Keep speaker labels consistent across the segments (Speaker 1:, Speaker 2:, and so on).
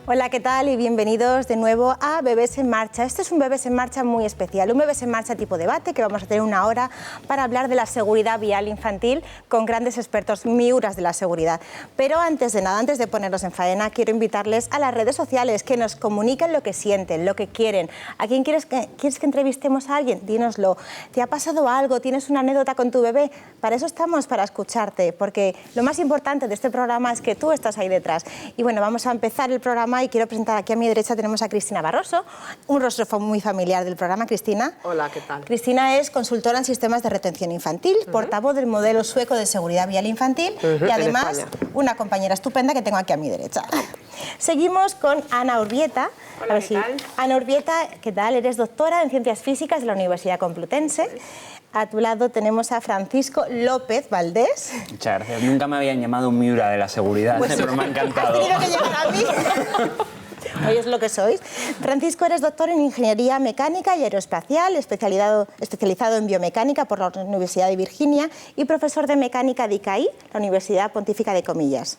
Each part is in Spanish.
Speaker 1: Hola, ¿qué tal? Y bienvenidos de nuevo a Bebés en Marcha. Este es un Bebés en Marcha muy especial, un Bebés en Marcha tipo debate que vamos a tener una hora para hablar de la seguridad vial infantil con grandes expertos, miuras de la seguridad. Pero antes de nada, antes de ponernos en faena, quiero invitarles a las redes sociales que nos comuniquen lo que sienten, lo que quieren. ¿A quién quieres que entrevistemos a alguien? Dínoslo. ¿Te ha pasado algo? ¿Tienes una anécdota con tu bebé? Para eso estamos, para escucharte, porque lo más importante de este programa es que tú estás ahí detrás. Y bueno, vamos a empezar el programa y quiero presentar aquí a mi derecha tenemos a Cristina Barroso, un rostro muy familiar del programa. Cristina.
Speaker 2: Hola, ¿qué tal?
Speaker 1: Cristina es consultora en sistemas de retención infantil, portavoz del modelo sueco de seguridad vial infantil y además una compañera estupenda que tengo aquí a mi derecha. Seguimos con Ana Urbieta.
Speaker 2: Hola,
Speaker 1: a ver si... Ana Urbieta, ¿qué tal? Eres doctora en Ciencias Físicas de la Universidad Complutense. A tu lado tenemos a Francisco López Valdés.
Speaker 3: Muchas gracias. Nunca me habían llamado miura de la seguridad,
Speaker 1: Pues
Speaker 3: pero me ha encantado.
Speaker 1: Has tenido que llegar a mí. Hoy es lo que sois. Francisco, eres doctor en Ingeniería Mecánica y Aeroespacial, especializado en biomecánica por la Universidad de Virginia y profesor de mecánica de ICAI, la Universidad Pontífica de Comillas.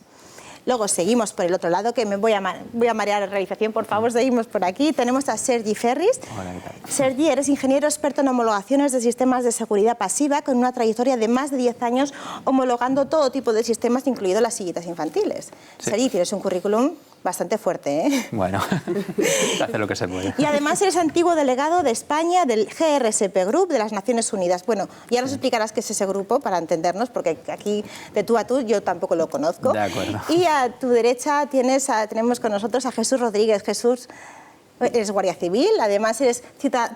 Speaker 1: Luego seguimos por el otro lado, que me voy a marear la realización, por favor, seguimos por aquí. Tenemos a Sergi Ferris.
Speaker 3: Hola, ¿qué tal?
Speaker 1: Sergi, eres ingeniero experto en homologaciones de sistemas de seguridad pasiva con una trayectoria de más de 10 años homologando todo tipo de sistemas, incluido las sillitas infantiles.
Speaker 3: Sí.
Speaker 1: Sergi, tienes un currículum bastante fuerte, ¿eh?
Speaker 3: Bueno, se hace lo que se puede.
Speaker 1: Y además eres antiguo delegado de España del GRSP Group de las Naciones Unidas. Bueno, ya nos explicarás qué es ese grupo para entendernos, porque aquí de tú a tú yo tampoco lo conozco.
Speaker 3: De acuerdo.
Speaker 1: Y a tu derecha tenemos con nosotros a Jesús Rodríguez. Jesús, eres guardia civil, además eres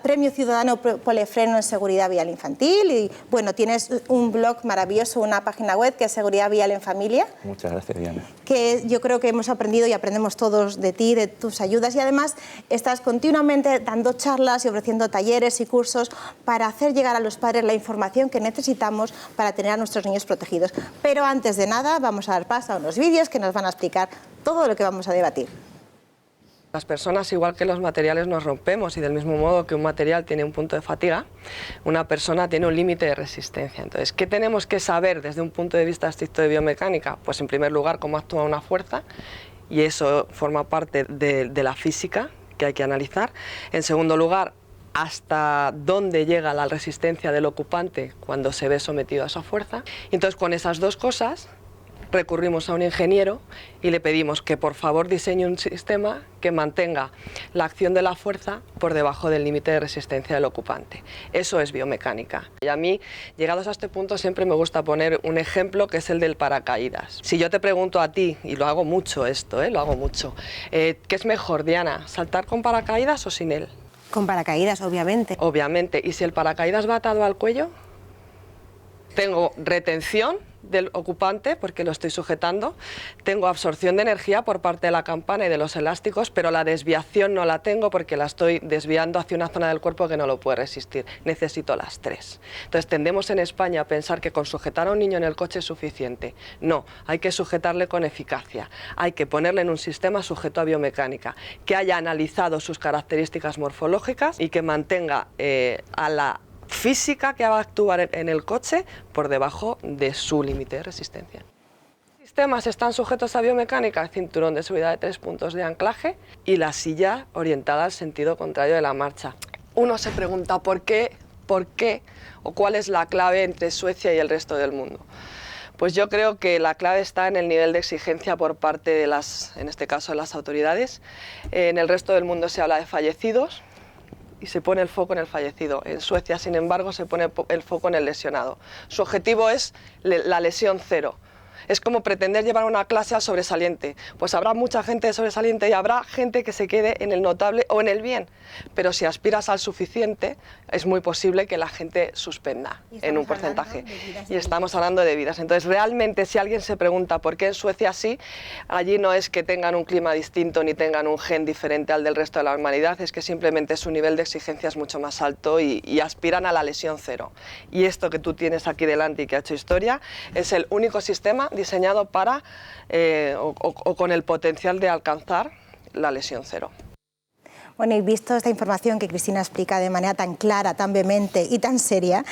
Speaker 1: premio ciudadano Polefreno en seguridad vial infantil y bueno, tienes un blog maravilloso, una página web que es Seguridad Vial en Familia.
Speaker 3: Muchas gracias, Diana.
Speaker 1: Que yo creo que hemos aprendido y aprendemos todos de ti, de tus ayudas y además estás continuamente dando charlas y ofreciendo talleres y cursos para hacer llegar a los padres la información que necesitamos para tener a nuestros niños protegidos. Pero antes de nada vamos a dar paso a unos vídeos que nos van a explicar todo lo que vamos a debatir.
Speaker 2: Las personas, igual que los materiales, nos rompemos y del mismo modo que un material tiene un punto de fatiga, una persona tiene un límite de resistencia. Entonces, ¿qué tenemos que saber desde un punto de vista estricto de biomecánica? Pues en primer lugar, cómo actúa una fuerza y eso forma parte de la física que hay que analizar. En segundo lugar, hasta dónde llega la resistencia del ocupante cuando se ve sometido a esa fuerza. Entonces, con esas dos cosas recurrimos a un ingeniero y le pedimos que por favor diseñe un sistema que mantenga la acción de la fuerza por debajo del límite de resistencia del ocupante. Eso es biomecánica. Y a mí, llegados a este punto, siempre me gusta poner un ejemplo que es el del paracaídas. Si yo te pregunto a ti, y lo hago mucho esto, lo hago mucho, ¿qué es mejor, Diana, saltar con paracaídas o sin él?
Speaker 1: Con paracaídas, obviamente.
Speaker 2: Obviamente. ¿Y si el paracaídas va atado al cuello? Tengo retención del ocupante porque lo estoy sujetando, tengo absorción de energía por parte de la campana y de los elásticos, pero la desviación no la tengo porque la estoy desviando hacia una zona del cuerpo que no lo puede resistir. Necesito las tres. Entonces tendemos en España a pensar que con sujetar a un niño en el coche es suficiente. No, hay que sujetarle con eficacia, hay que ponerle en un sistema sujeto a biomecánica, que haya analizado sus características morfológicas y que mantenga a la física que va a actuar en el coche por debajo de su límite de resistencia. Los sistemas están sujetos a biomecánica, cinturón de seguridad de 3 puntos de anclaje y la silla orientada al sentido contrario de la marcha. Uno se pregunta ¿por qué o cuál es la clave entre Suecia y el resto del mundo? Pues yo creo que la clave está en el nivel de exigencia por parte de en este caso, las autoridades. En el resto del mundo se habla de fallecidos y se pone el foco en el fallecido. En Suecia, sin embargo, se pone el foco en el lesionado. Su objetivo es la lesión cero. Es como pretender llevar una clase al sobresaliente. Pues habrá mucha gente de sobresaliente y habrá gente que se quede en el notable o en el bien. Pero si aspiras al suficiente, es muy posible que la gente suspenda en un porcentaje. Y estamos hablando de vidas. Entonces, realmente, si alguien se pregunta por qué en Suecia sí, allí no es que tengan un clima distinto ni tengan un gen diferente al del resto de la humanidad, es que simplemente su nivel de exigencia es mucho más alto y aspiran a la lesión cero. Y esto que tú tienes aquí delante y que ha hecho historia, es el único sistema diseñado para o con el potencial de alcanzar la lesión cero.
Speaker 1: Bueno, y visto esta información que Cristina explica de manera tan clara, tan vehemente y tan seria,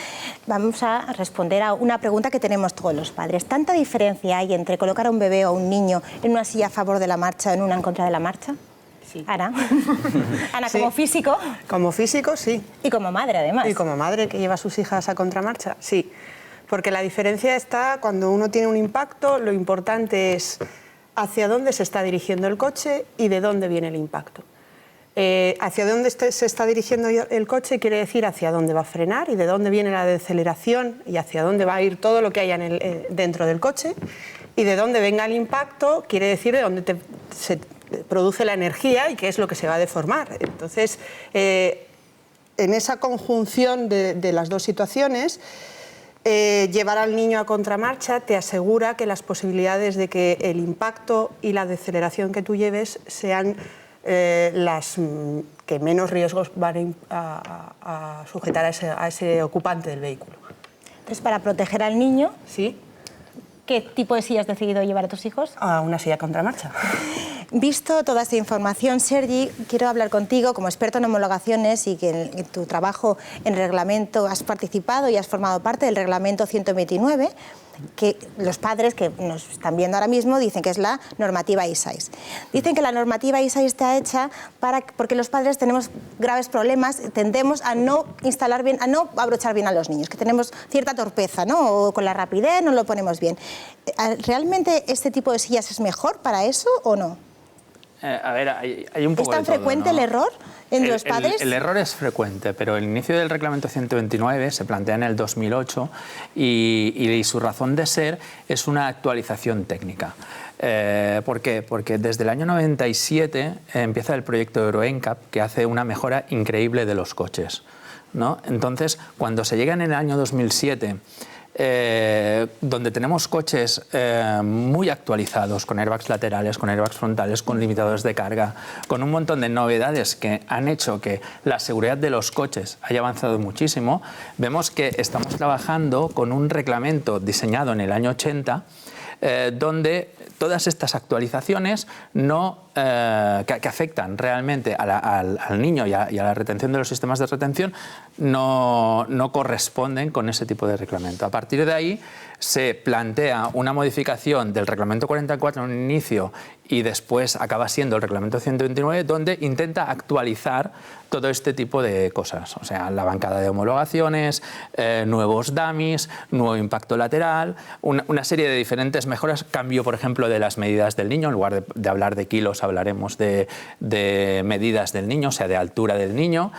Speaker 1: vamos a responder a una pregunta que tenemos todos los padres. ¿Tanta diferencia hay entre colocar a un bebé o a un niño en una silla a favor de la marcha o en una en contra de la marcha?
Speaker 4: Sí.
Speaker 1: Ana. Ana,
Speaker 4: Sí.
Speaker 1: como físico
Speaker 4: Como físico, sí.
Speaker 1: y como madre, además.
Speaker 4: Y como madre que lleva a sus hijas a contramarcha, sí. Porque la diferencia está cuando uno tiene un impacto, lo importante es hacia dónde se está dirigiendo el coche y de dónde viene el impacto. Hacia dónde se está dirigiendo el coche quiere decir hacia dónde va a frenar y de dónde viene la deceleración y hacia dónde va a ir todo lo que haya dentro del coche. Y de dónde venga el impacto quiere decir de dónde se produce la energía y qué es lo que se va a deformar. Entonces, en esa conjunción de las dos situaciones, llevar al niño a contramarcha te asegura que las posibilidades de que el impacto y la deceleración que tú lleves sean las que menos riesgos van a sujetar a ese ocupante del vehículo.
Speaker 1: Entonces, para proteger al niño,
Speaker 4: ¿Sí?
Speaker 1: ¿qué tipo de silla has decidido llevar a tus hijos?
Speaker 4: A una silla contramarcha.
Speaker 1: Visto toda esta información, Sergi, quiero hablar contigo como experto en homologaciones y que en tu trabajo en reglamento has participado y has formado parte del reglamento 129, que los padres que nos están viendo ahora mismo dicen que es la normativa I6. Dicen que la normativa I6 está hecha porque los padres tenemos graves problemas, tendemos a no instalar bien, a no abrochar bien a los niños, que tenemos cierta torpeza, ¿no? O con la rapidez no lo ponemos bien. ¿Realmente este tipo de sillas es mejor para eso o no?
Speaker 3: A ver, hay un poco
Speaker 1: ¿Es tan
Speaker 3: de todo,
Speaker 1: frecuente
Speaker 3: ¿no?
Speaker 1: el error en los padres?
Speaker 3: El error es frecuente, pero el inicio del reglamento 129 se plantea en el 2008 y su razón de ser es una actualización técnica. ¿Por qué? Porque desde el año 97 empieza el proyecto Euro NCAP, que hace una mejora increíble de los coches, ¿no? Entonces, cuando se llega en el año 2007... donde tenemos coches muy actualizados, con airbags laterales, con airbags frontales, con limitadores de carga, con un montón de novedades que han hecho que la seguridad de los coches haya avanzado muchísimo, vemos que estamos trabajando con un reglamento diseñado en el año 80, donde todas estas actualizaciones que afectan realmente al niño y a la retención de los sistemas de retención no corresponden con ese tipo de reglamento. A partir de ahí se plantea una modificación del reglamento 44 en un inicio y después acaba siendo el reglamento 129, donde intenta actualizar todo este tipo de cosas, o sea, la bancada de homologaciones, nuevos dummies, nuevo impacto lateral, una serie de diferentes mejoras, cambio, por ejemplo, de las medidas del niño, en lugar de hablar de kilos, hablaremos de medidas del niño, o sea, de altura del niño.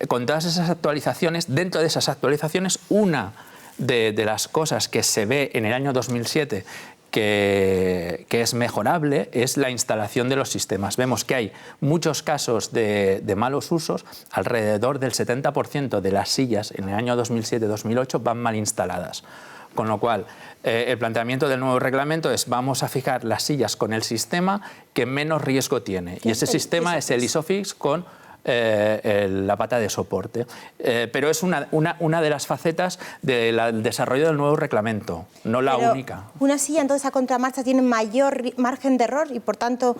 Speaker 3: Con todas esas actualizaciones, dentro de esas actualizaciones, una de las cosas que se ve en el año 2007 que es mejorable es la instalación de los sistemas. Vemos que hay muchos casos de malos usos, alrededor del 70% de las sillas en el año 2007-2008 van mal instaladas. Con lo cual, el planteamiento del nuevo reglamento es vamos a fijar las sillas con el sistema que menos riesgo tiene. Y ese sistema es el ISOFIX con la pata de soporte. Pero es una de las facetas del desarrollo del nuevo reglamento, no la única.
Speaker 1: ¿Una silla entonces a contramarcha tiene mayor margen de error y por tanto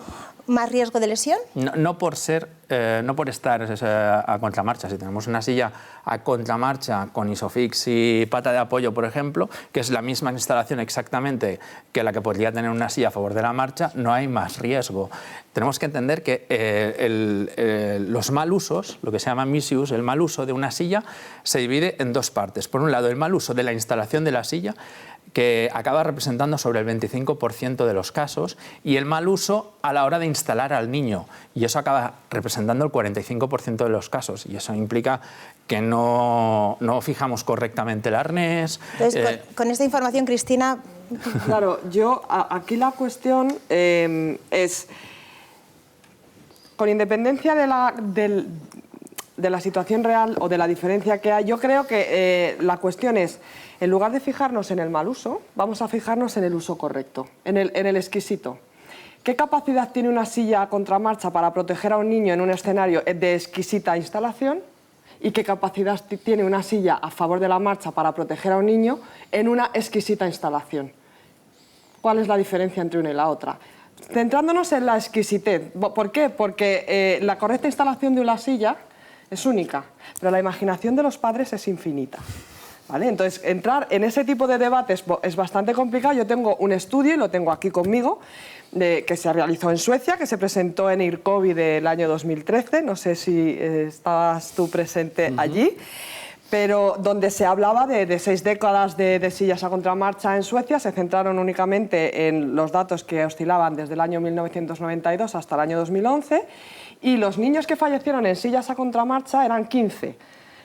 Speaker 1: más riesgo de lesión?
Speaker 3: No por estar a contramarcha. Si tenemos una silla a contramarcha con ISOFIX y pata de apoyo, por ejemplo, que es la misma instalación exactamente que la que podría tener una silla a favor de la marcha, no hay más riesgo. Tenemos que entender que los mal usos, lo que se llama misuse, el mal uso de una silla, se divide en dos partes. Por un lado, el mal uso de la instalación de la silla, que acaba representando sobre el 25% de los casos, y el mal uso a la hora de instalar al niño, y eso acaba representando el 45% de los casos, y eso implica que no fijamos correctamente el arnés.
Speaker 1: Entonces, con esta información, Cristina...
Speaker 2: Claro, aquí la cuestión es, con independencia de la situación real o de la diferencia que hay, yo creo que la cuestión es, en lugar de fijarnos en el mal uso, vamos a fijarnos en el uso correcto, en el exquisito. ¿Qué capacidad tiene una silla a contramarcha para proteger a un niño en un escenario de exquisita instalación? ¿Y qué capacidad tiene una silla a favor de la marcha para proteger a un niño en una exquisita instalación? ¿Cuál es la diferencia entre una y la otra? Centrándonos en la exquisitez. ¿Por qué? Porque la correcta instalación de una silla es única, pero la imaginación de los padres es infinita. ¿vale? Entonces, entrar en ese tipo de debates es bastante complicado. Yo tengo un estudio, y lo tengo aquí conmigo, que se realizó en Suecia, que se presentó en IRCOVI del año 2013. No sé si estabas tú presente allí. Pero donde se hablaba de 6 décadas de sillas a contramarcha en Suecia, se centraron únicamente en los datos que oscilaban desde el año 1992 hasta el año 2011, y los niños que fallecieron en sillas a contramarcha eran 15,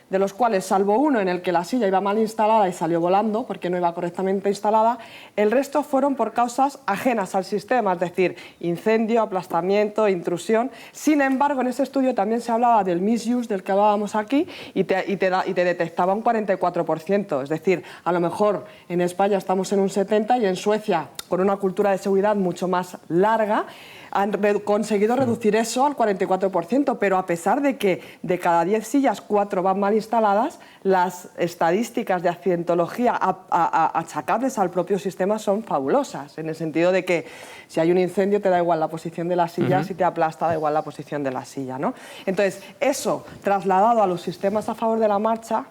Speaker 2: de los cuales, salvo uno en el que la silla iba mal instalada y salió volando porque no iba correctamente instalada, el resto fueron por causas ajenas al sistema, es decir, incendio, aplastamiento, intrusión. Sin embargo, en ese estudio también se hablaba del misuse del que hablábamos aquí, y te detectaba un 44%, es decir, a lo mejor en España estamos en un 70% y en Suecia, con una cultura de seguridad mucho más larga, han conseguido reducir eso al 44%, pero a pesar de que de cada 10 sillas, 4 van mal instaladas, las estadísticas de accidentología achacables al propio sistema son fabulosas, en el sentido de que si hay un incendio te da igual la posición de la silla, si te aplasta da igual la posición de la silla, ¿no? Entonces, eso trasladado a los sistemas a favor de la marcha,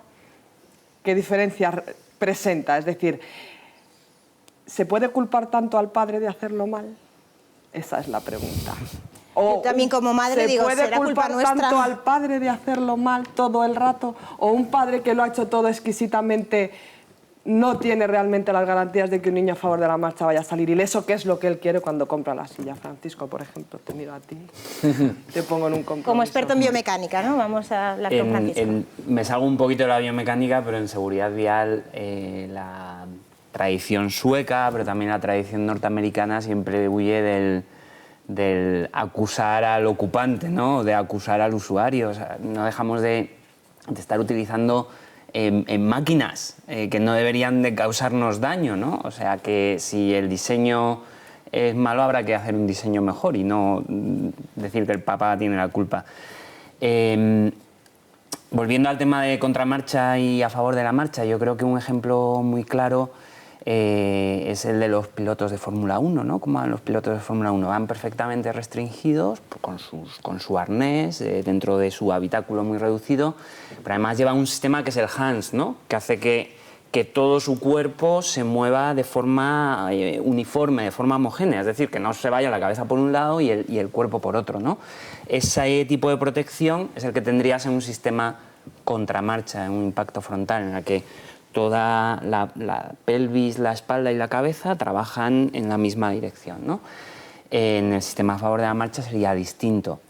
Speaker 2: ¿qué diferencia presenta? Es decir, ¿se puede culpar tanto al padre de hacerlo mal? Esa es la pregunta.
Speaker 1: Yo también como madre digo, ¿será culpa nuestra?
Speaker 2: ¿Se puede culpar tanto al padre de hacerlo mal todo el rato? ¿O un padre que lo ha hecho todo exquisitamente no tiene realmente las garantías de que un niño a favor de la marcha vaya a salir ileso, que es lo que él quiere cuando compra la silla? Francisco, por ejemplo, te miro a ti, te pongo en un compromiso.
Speaker 1: Como experto en biomecánica, ¿no? Vamos a hablar con Francisco.
Speaker 5: Me salgo un poquito de la biomecánica, pero en seguridad vial la tradición sueca, pero también la tradición norteamericana siempre huye del acusar al ocupante, ¿no? De acusar al usuario. O sea, no dejamos de estar utilizando en máquinas que no deberían de causarnos daño, ¿no? O sea, que si el diseño es malo habrá que hacer un diseño mejor y no decir que el papá tiene la culpa. Volviendo al tema de contramarcha y a favor de la marcha, yo creo que un ejemplo muy claro es el de los pilotos de Fórmula 1, ¿no? Como van los pilotos de Fórmula 1, van perfectamente restringidos con su arnés, dentro de su habitáculo muy reducido, pero además lleva un sistema que es el HANS, ¿no? Que hace que todo su cuerpo se mueva de forma uniforme, de forma homogénea, es decir, que no se vaya la cabeza por un lado y el cuerpo por otro, ¿no? Ese tipo de protección es el que tendrías en un sistema contramarcha, en un impacto frontal, en el que toda la pelvis, la espalda y la cabeza trabajan en la misma dirección, ¿no? En el sistema a favor de la marcha sería distinto.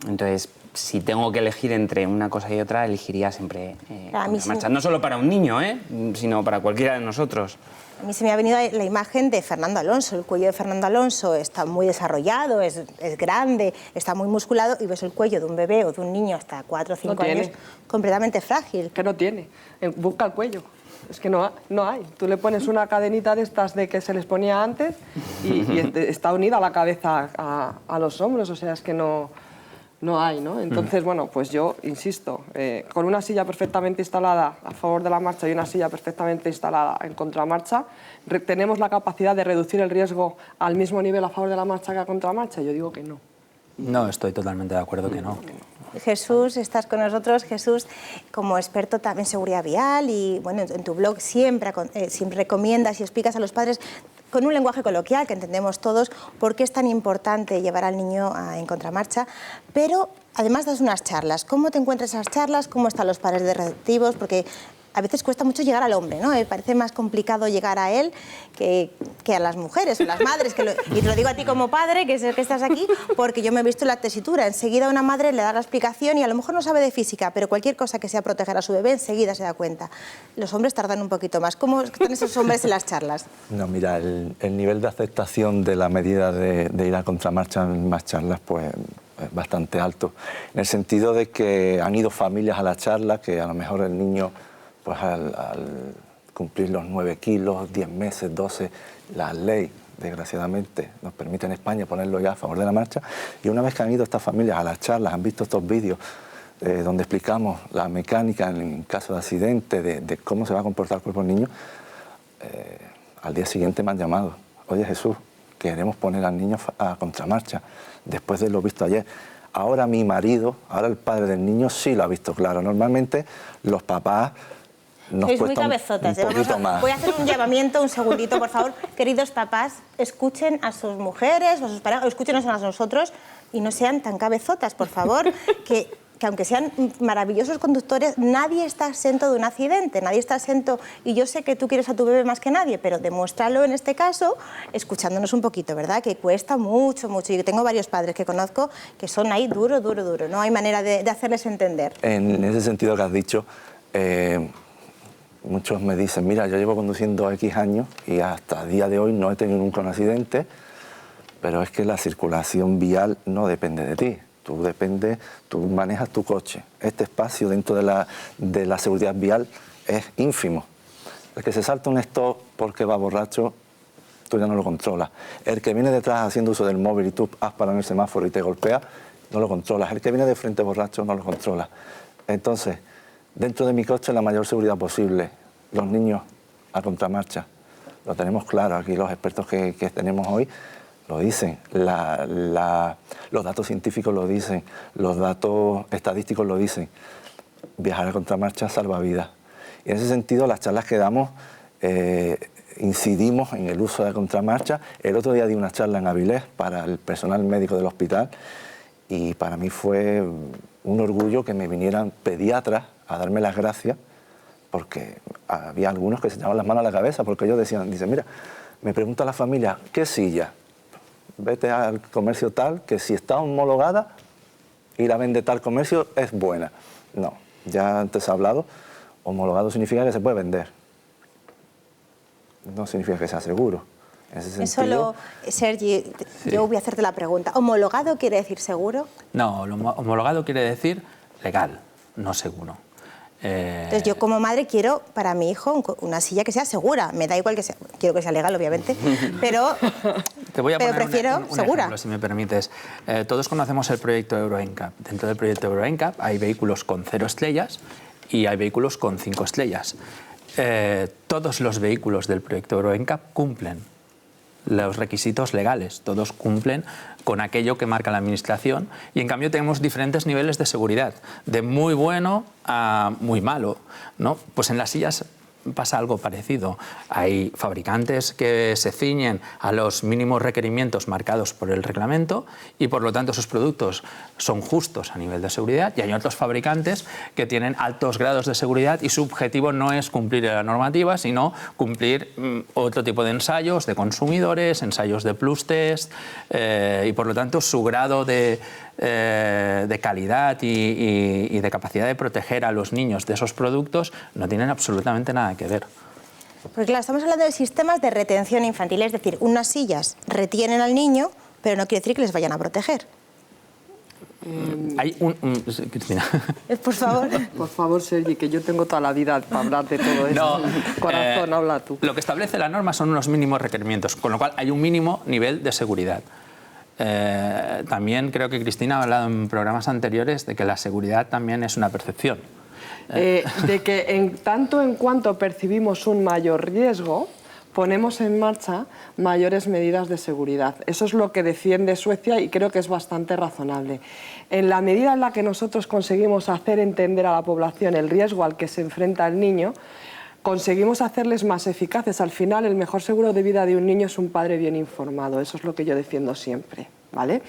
Speaker 5: Entonces, si tengo que elegir entre una cosa y otra, elegiría siempre marcha. No solo para un niño, sino para cualquiera de nosotros.
Speaker 1: A mí se me ha venido la imagen de Fernando Alonso. El cuello de Fernando Alonso está muy desarrollado, es grande, está muy musculado, y ves el cuello de un bebé o de un niño hasta 4 o 5 años completamente frágil.
Speaker 2: Que no tiene. Busca el cuello. Es que no hay. Tú le pones una cadenita de estas de que se les ponía antes y está unida la cabeza a los hombros, o sea, es que no hay, ¿no? Entonces, bueno, pues yo insisto, con una silla perfectamente instalada a favor de la marcha y una silla perfectamente instalada en contramarcha, tenemos la capacidad de reducir el riesgo al mismo nivel a favor de la marcha que a contramarcha. Yo digo que no.
Speaker 3: No, estoy totalmente de acuerdo que no.
Speaker 1: Jesús, estás con nosotros. Jesús, como experto en seguridad vial, y bueno, en tu blog siempre recomiendas y explicas a los padres con un lenguaje coloquial que entendemos todos por qué es tan importante llevar al niño en contramarcha, pero además das unas charlas. ¿Cómo te encuentras esas charlas? ¿Cómo están los padres de receptivos? Porque a veces cuesta mucho llegar al hombre, ¿no? Parece más complicado llegar a él que a las mujeres o las madres. Y te lo digo a ti como padre, que es el que estás aquí, porque yo me he visto en la tesitura. Enseguida una madre le da la explicación y a lo mejor no sabe de física, pero cualquier cosa que sea proteger a su bebé enseguida se da cuenta. Los hombres tardan un poquito más. ¿Cómo están esos hombres en las charlas?
Speaker 6: No, mira, el nivel de aceptación de la medida de ir a contramarcha en más charlas, pues es bastante alto. En el sentido de que han ido familias a la charla, que a lo mejor el niño, pues al cumplir los 9 kilos, 10 meses, 12, la ley, desgraciadamente, nos permite en España ponerlo ya a favor de la marcha. Y una vez que han ido estas familias a las charlas, han visto estos vídeos donde explicamos la mecánica en caso de accidente, de cómo se va a comportar el cuerpo del niño, al día siguiente me han llamado. Oye, Jesús, queremos poner al niño a contramarcha, después de lo visto ayer. Ahora mi marido, ahora el padre del niño sí lo ha visto claro. Normalmente los papás nos
Speaker 1: Sois muy
Speaker 6: cuesta
Speaker 1: cabezotas.
Speaker 6: un poquito más.
Speaker 1: Voy a hacer un llamamiento, un segundito, por favor. Queridos papás, escuchen a sus mujeres o a sus parejas, o escúchenos a nosotros y no sean tan cabezotas, por favor, que aunque sean maravillosos conductores, nadie está exento de un accidente, nadie está exento, y yo sé que tú quieres a tu bebé más que nadie, pero demuéstralo en este caso escuchándonos un poquito, ¿verdad? Que cuesta mucho, mucho. Yo tengo varios padres que conozco que son ahí duro, no hay manera de hacerles entender.
Speaker 6: En ese sentido que has dicho, muchos me dicen, mira, yo llevo conduciendo X años y hasta el día de hoy no he tenido nunca un accidente, pero es que la circulación vial no depende de ti. Tú manejas tu coche. Este espacio dentro de la seguridad vial es ínfimo. El que se salta un stop porque va borracho, tú ya no lo controlas. El que viene detrás haciendo uso del móvil y tú has parado en el semáforo y te golpea, no lo controlas. El que viene de frente borracho no lo controlas. Entonces, dentro de mi coche la mayor seguridad posible. Los niños a contramarcha. Lo tenemos claro aquí, los expertos que tenemos hoy lo dicen, los datos científicos lo dicen, los datos estadísticos lo dicen. Viajar a contramarcha salva vidas. Y en ese sentido, las charlas que damos, incidimos en el uso de la contramarcha. El otro día di una charla en Avilés para el personal médico del hospital y para mí fue un orgullo que me vinieran pediatras a darme las gracias, porque había algunos que se echaban las manos a la cabeza porque ellos dicen, mira, me pregunta la familia, ¿qué silla? Vete al comercio tal, que si está homologada y la vende tal comercio, es buena. No, ya antes he hablado, homologado significa que se puede vender. No significa que sea seguro. En ese sentido,
Speaker 1: Sergi,
Speaker 3: sí.
Speaker 1: Yo voy a hacerte la pregunta. ¿Homologado quiere decir seguro?
Speaker 3: No, homologado quiere decir legal, no seguro.
Speaker 1: Entonces yo como madre quiero para mi hijo una silla que sea segura. Me da igual que sea, quiero que sea legal obviamente, pero
Speaker 3: Te voy a poner
Speaker 1: prefiero
Speaker 3: un
Speaker 1: segura.
Speaker 3: ejemplo, si me permites. Todos conocemos el proyecto Euro NCAP. Dentro del proyecto Euro NCAP hay vehículos con 0 estrellas y hay vehículos con 5 estrellas. Todos los vehículos del proyecto Euro NCAP cumplen los requisitos legales, todos cumplen con aquello que marca la Administración y en cambio tenemos diferentes niveles de seguridad, de muy bueno a muy malo, ¿no? Pues en las sillas pasa algo parecido. Hay fabricantes que se ciñen a los mínimos requerimientos marcados por el reglamento y por lo tanto sus productos son justos a nivel de seguridad, y hay otros fabricantes que tienen altos grados de seguridad y su objetivo no es cumplir la normativa, sino cumplir otro tipo de ensayos de consumidores, ensayos de plus test, y por lo tanto su grado de calidad y de capacidad de proteger a los niños de esos productos no tienen absolutamente nada que ver.
Speaker 1: Porque claro, estamos hablando de sistemas de retención infantil, es decir, unas sillas retienen al niño, pero no quiere decir que les vayan a proteger.
Speaker 3: Hay Cristina.
Speaker 1: Por favor.
Speaker 2: Por favor, Sergi, que yo tengo toda la vida para hablar de todo esto. Corazón, habla tú.
Speaker 3: Lo que establece la norma son unos mínimos requerimientos, con lo cual hay un mínimo nivel de seguridad. También creo que Cristina ha hablado en programas anteriores de que la seguridad también es una percepción.
Speaker 2: De que en tanto en cuanto percibimos un mayor riesgo, ponemos en marcha mayores medidas de seguridad. Eso es lo que defiende Suecia y creo que es bastante razonable. En la medida en la que nosotros conseguimos hacer entender a la población el riesgo al que se enfrenta el niño, conseguimos hacerles más eficaces. Al final, el mejor seguro de vida de un niño es un padre bien informado. Eso es lo que yo defiendo siempre, ¿vale?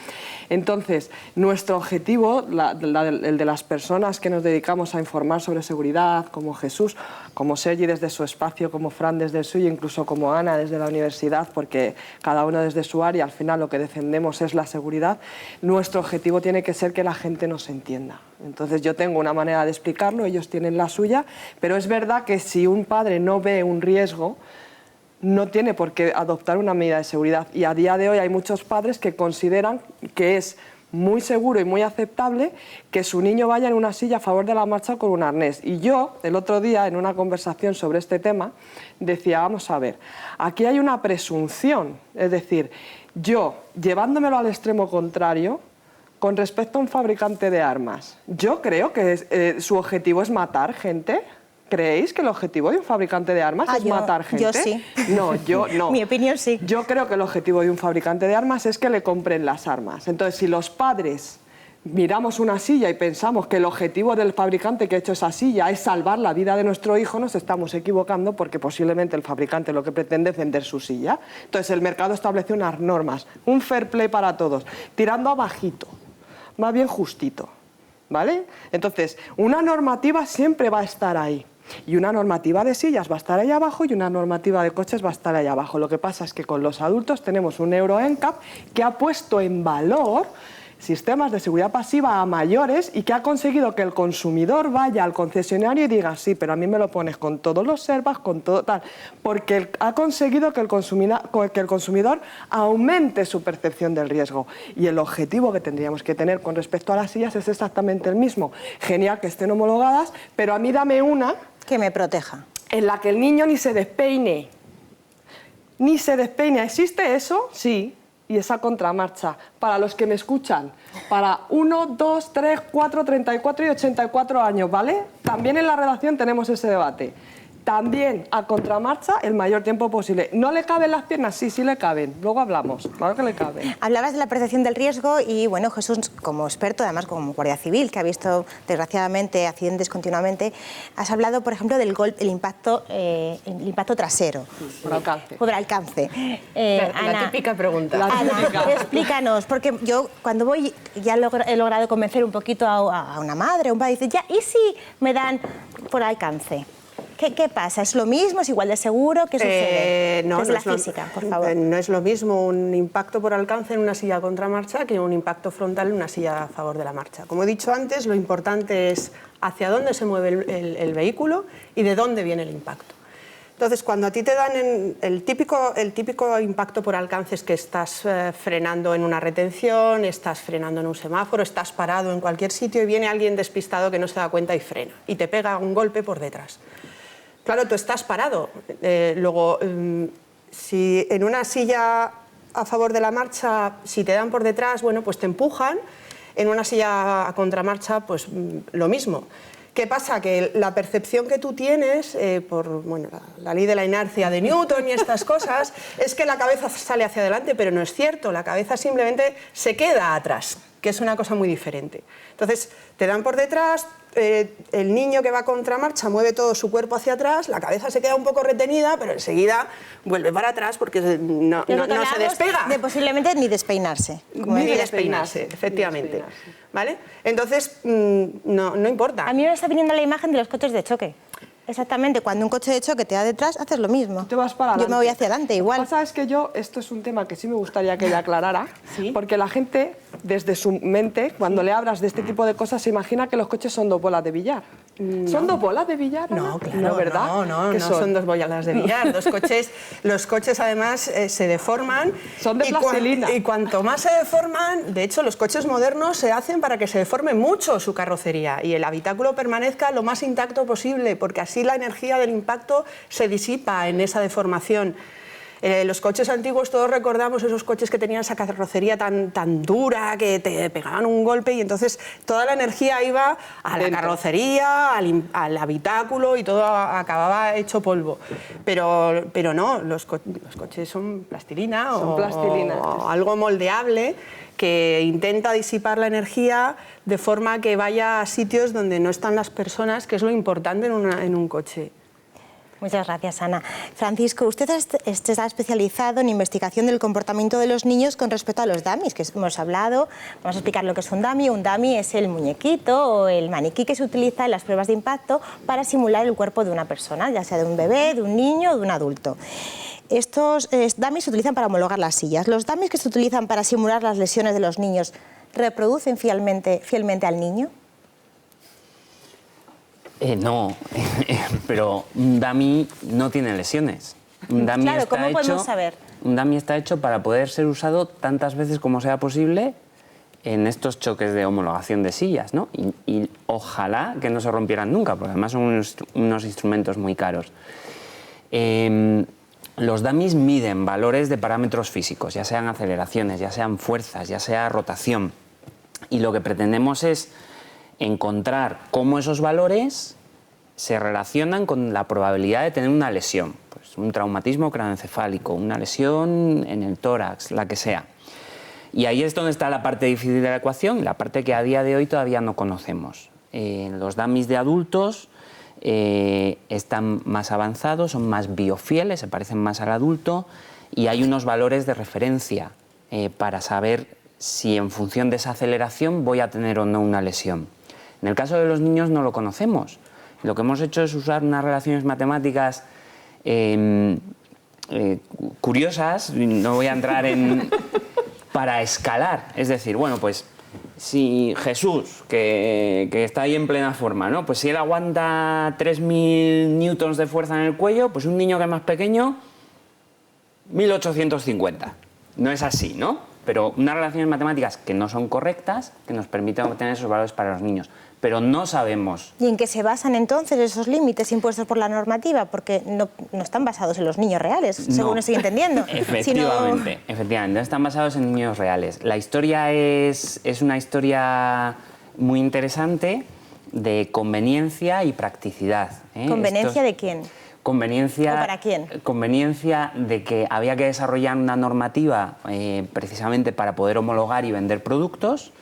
Speaker 2: Entonces, nuestro objetivo, el de las personas que nos dedicamos a informar sobre seguridad, como Jesús, como Sergi desde su espacio, como Fran desde el suyo, incluso como Ana desde la universidad, porque cada uno desde su área, al final lo que defendemos es la seguridad, nuestro objetivo tiene que ser que la gente nos entienda. Entonces yo tengo una manera de explicarlo, ellos tienen la suya, pero es verdad que si un padre no ve un riesgo, no tiene por qué adoptar una medida de seguridad. Y a día de hoy hay muchos padres que consideran que es muy seguro y muy aceptable que su niño vaya en una silla a favor de la marcha con un arnés. Y yo, el otro día, en una conversación sobre este tema, decía, vamos a ver, aquí hay una presunción. Es decir, yo, llevándomelo al extremo contrario, con respecto a un fabricante de armas, yo creo que su objetivo es matar gente. ¿Creéis que el objetivo de un fabricante de armas es matar gente?
Speaker 1: Yo sí.
Speaker 2: No, yo no.
Speaker 1: Mi opinión sí.
Speaker 2: Yo creo que el objetivo de un fabricante de armas es que le compren las armas. Entonces, si los padres miramos una silla y pensamos que el objetivo del fabricante que ha hecho esa silla es salvar la vida de nuestro hijo, nos estamos equivocando porque posiblemente el fabricante lo que pretende es vender su silla. Entonces el mercado establece unas normas, un fair play para todos, tirando a bajito, más bien justito, ¿vale? Entonces una normativa siempre va a estar ahí. Y una normativa de sillas va a estar ahí abajo y una normativa de coches va a estar ahí abajo. Lo que pasa es que con los adultos tenemos un Euro NCAP que ha puesto en valor sistemas de seguridad pasiva a mayores y que ha conseguido que el consumidor vaya al concesionario y diga, sí, pero a mí me lo pones con todos los airbags, con todo tal, porque ha conseguido que el consumidor aumente su percepción del riesgo. Y el objetivo que tendríamos que tener con respecto a las sillas es exactamente el mismo. Genial que estén homologadas, pero a mí dame una
Speaker 1: que me proteja.
Speaker 2: En la que el niño ni se despeine. Ni se despeine. ¿Existe eso? Sí. Y esa contramarcha, para los que me escuchan, para 1, 2, 3, 4, 34 y 84 años, ¿vale? También en la redacción tenemos ese debate. También a contramarcha el mayor tiempo posible. ¿No le caben las piernas? Sí, sí le caben. Luego hablamos. Claro que le caben.
Speaker 1: Hablabas de la percepción del riesgo y, bueno, Jesús, como experto, además como guardia civil, que ha visto, desgraciadamente, accidentes continuamente, has hablado, por ejemplo, del golpe, el impacto trasero.
Speaker 2: Por alcance.
Speaker 1: Por alcance.
Speaker 4: La típica pregunta.
Speaker 1: Ana, explícanos, porque yo cuando voy, ya he logrado convencer un poquito a una madre, un padre, dice, ya, ¿y si me dan por alcance? ¿Qué pasa? ¿Es lo mismo? ¿Es igual de seguro? ¿Qué sucede?
Speaker 4: No,
Speaker 1: Desde la física, por favor.
Speaker 4: No es lo mismo un impacto por alcance en una silla a contramarcha que un impacto frontal en una silla a favor de la marcha. Como he dicho antes, lo importante es hacia dónde se mueve el vehículo y de dónde viene el impacto. Entonces, cuando a ti te dan el típico impacto por alcance es que estás frenando en una retención, estás frenando en un semáforo, estás parado en cualquier sitio y viene alguien despistado que no se da cuenta y frena y te pega un golpe por detrás. Claro, tú estás parado. Luego, si en una silla a favor de la marcha, si te dan por detrás, bueno, pues te empujan. En una silla a contramarcha, pues lo mismo. ¿Qué pasa? Que la percepción que tú tienes por la ley de la inercia de Newton y estas cosas es que la cabeza sale hacia adelante, pero no es cierto. La cabeza simplemente se queda atrás, que es una cosa muy diferente. Entonces, te dan por detrás, el niño que va a contramarcha mueve todo su cuerpo hacia atrás, la cabeza se queda un poco retenida, pero enseguida vuelve para atrás porque no se despega.
Speaker 1: De posiblemente ni despeinarse.
Speaker 4: Ni despeinarse, efectivamente. ¿Vale? Entonces, no importa.
Speaker 1: A mí me está viniendo la imagen de los coches de choque. Exactamente, cuando un coche de choque te da detrás, haces lo mismo.
Speaker 2: Te vas para adelante.
Speaker 1: Yo me voy hacia adelante, igual.
Speaker 2: Lo que pasa es que esto es un tema que sí me gustaría que ella aclarara,
Speaker 4: ¿Sí?
Speaker 2: Porque la gente, desde su mente, cuando le hablas de este tipo de cosas, se imagina que los coches son 2 bolas de billar. No. ¿Son 2 bolas de billar, Ana?
Speaker 4: No, claro,
Speaker 2: no, ¿verdad?
Speaker 4: No son 2 bolas de billar. Los coches además se deforman.
Speaker 2: Son de plastilina.
Speaker 4: Y cuanto más se deforman, de hecho los coches modernos se hacen para que se deforme mucho su carrocería y el habitáculo permanezca lo más intacto posible, porque así la energía del impacto se disipa en esa deformación. Los coches antiguos, todos recordamos esos coches que tenían esa carrocería tan dura, que te pegaban un golpe y entonces toda la energía iba a la carrocería, al habitáculo y todo acababa hecho polvo. Pero no, los coches son plastilina, o algo moldeable que intenta disipar la energía de forma que vaya a sitios donde no están las personas, que es lo importante en un coche.
Speaker 1: Muchas gracias, Ana. Francisco, usted está especializado en investigación del comportamiento de los niños con respecto a los dummies, que hemos hablado. Vamos a explicar lo que es un dummy. Un dummy es el muñequito o el maniquí que se utiliza en las pruebas de impacto para simular el cuerpo de una persona, ya sea de un bebé, de un niño o de un adulto. Estos dummies se utilizan para homologar las sillas. Los dummies que se utilizan para simular las lesiones de los niños, ¿reproducen fielmente al niño?
Speaker 5: No, pero un dummy no tiene lesiones. Un dummy
Speaker 1: claro, ¿cómo podemos saber?
Speaker 5: Un dummy está hecho para poder ser usado tantas veces como sea posible en estos choques de homologación de sillas, ¿no? Y ojalá que no se rompieran nunca, porque además son unos instrumentos muy caros. Los dummies miden valores de parámetros físicos, ya sean aceleraciones, ya sean fuerzas, ya sea rotación. Y lo que pretendemos es encontrar cómo esos valores se relacionan con la probabilidad de tener una lesión, pues un traumatismo craneoencefálico, una lesión en el tórax, la que sea. Y ahí es donde está la parte difícil de la ecuación y la parte que a día de hoy todavía no conocemos. Los dummies de adultos están más avanzados, son más biofieles, se parecen más al adulto y hay unos valores de referencia para saber si en función de esa aceleración voy a tener o no una lesión. En el caso de los niños no lo conocemos. Lo que hemos hecho es usar unas relaciones matemáticas curiosas, no voy a entrar en... para escalar. Es decir, bueno, pues si Jesús, que está ahí en plena forma, ¿no? Pues si él aguanta 3.000 newtons de fuerza en el cuello, pues un niño que es más pequeño, 1.850. No es así, ¿no? Pero unas relaciones matemáticas que no son correctas, que nos permiten obtener esos valores para los niños. Pero no sabemos.
Speaker 1: ¿Y en qué se basan entonces esos límites impuestos por la normativa? Porque no están basados en los niños reales, según estoy entendiendo.
Speaker 5: Efectivamente, efectivamente, no están basados en niños reales. La historia es una historia muy interesante de conveniencia y practicidad.
Speaker 1: ¿Conveniencia de quién?
Speaker 5: Conveniencia,
Speaker 1: ¿O para quién?
Speaker 5: Conveniencia de que había que desarrollar una normativa precisamente para poder homologar y vender productos.